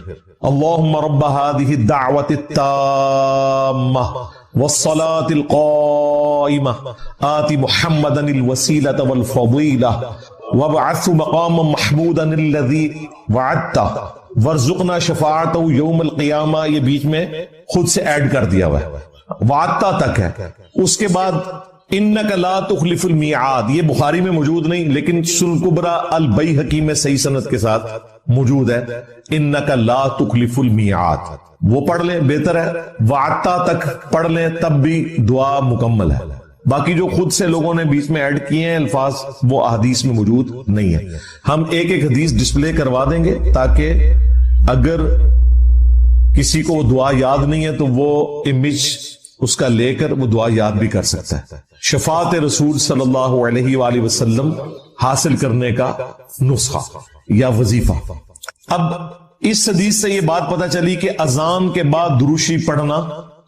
اللہم رب هذه الدعوة التامة والصلاة القائمة آت محمدا الوسيلة والفضيلة وابعثه مقاما محمودا الذي وعدته وارزقنا شفاعته يوم القيامة. یہ بیچ میں خود سے ایڈ کر دیا ہوا ہے، وعدتا تک ہے. اس کے بعد انک لا تخلف المیعاد، یہ بخاری میں موجود نہیں لیکن سنن کبری البیہقی میں صحیح سند کے ساتھ موجود ہے. انک لا تخلف المیعاد وہ پڑھ لیں بہتر ہے. وعدتا تک پڑھ لیں تب بھی دعا مکمل ہے. باقی جو خود سے لوگوں نے بیچ میں ایڈ کیے ہیں الفاظ وہ احادیث میں موجود نہیں ہے. ہم ایک ایک حدیث ڈسپلے کروا دیں گے تاکہ اگر کسی کو وہ دعا یاد نہیں ہے تو وہ امیج اس کا لے کر وہ دعا یاد بھی کر سکتا ہے. شفاعت رسول صلی اللہ علیہ وآلہ وسلم حاصل کرنے کا نسخہ یا وظیفہ. اب اس حدیث سے یہ بات پتہ چلی کہ اذان کے بعد درود شریف پڑھنا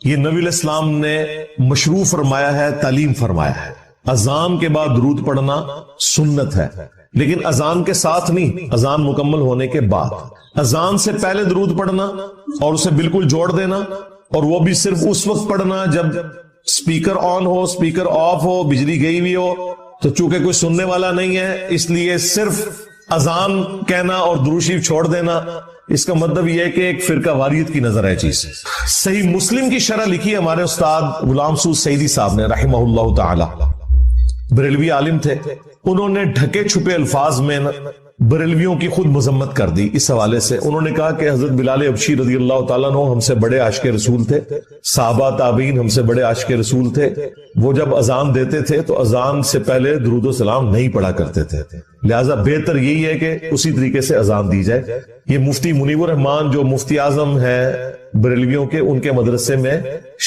یہ نبی علیہ السلام نے مشروع فرمایا ہے، تعلیم فرمایا ہے. اذان کے بعد درود پڑھنا سنت ہے لیکن اذان کے ساتھ نہیں، اذان مکمل ہونے کے بعد. اذان سے پہلے درود پڑھنا اور اسے بالکل جوڑ دینا اور وہ بھی صرف اس وقت پڑھنا جب سپیکر آن ہو، سپیکر آف ہو، بجلی گئی ہوئی ہو. تو چونکہ کوئی سننے والا نہیں ہے اس لیے صرف اذان کہنا اور درود شریف چھوڑ دینا، اس کا مطلب یہ ہے کہ ایک فرقہ واریت کی نظر ہے چیز. صحیح مسلم کی شرح لکھی ہمارے استاد غلام سعود سعیدی صاحب نے رحمہ اللہ تعالی، بریلوی عالم تھے. انہوں نے ڈھکے چھپے الفاظ میں بریلویوں کی خود مذمت کر دی. اس حوالے سے انہوں نے کہا کہ حضرت بلال حبشی رضی اللہ تعالیٰ عنہ ہم سے بڑے عاشق رسول تھے، صحابہ تابعین ہم سے بڑے عاشق رسول تھے. وہ جب اذان دیتے تھے تو اذان سے پہلے درود و سلام نہیں پڑھا کرتے تھے، لہٰذا بہتر یہی ہے کہ اسی طریقے سے اذان دی جائے. یہ مفتی منیب الرحمان جو مفتی اعظم ہیں بریلویوں کے، ان کے مدرسے میں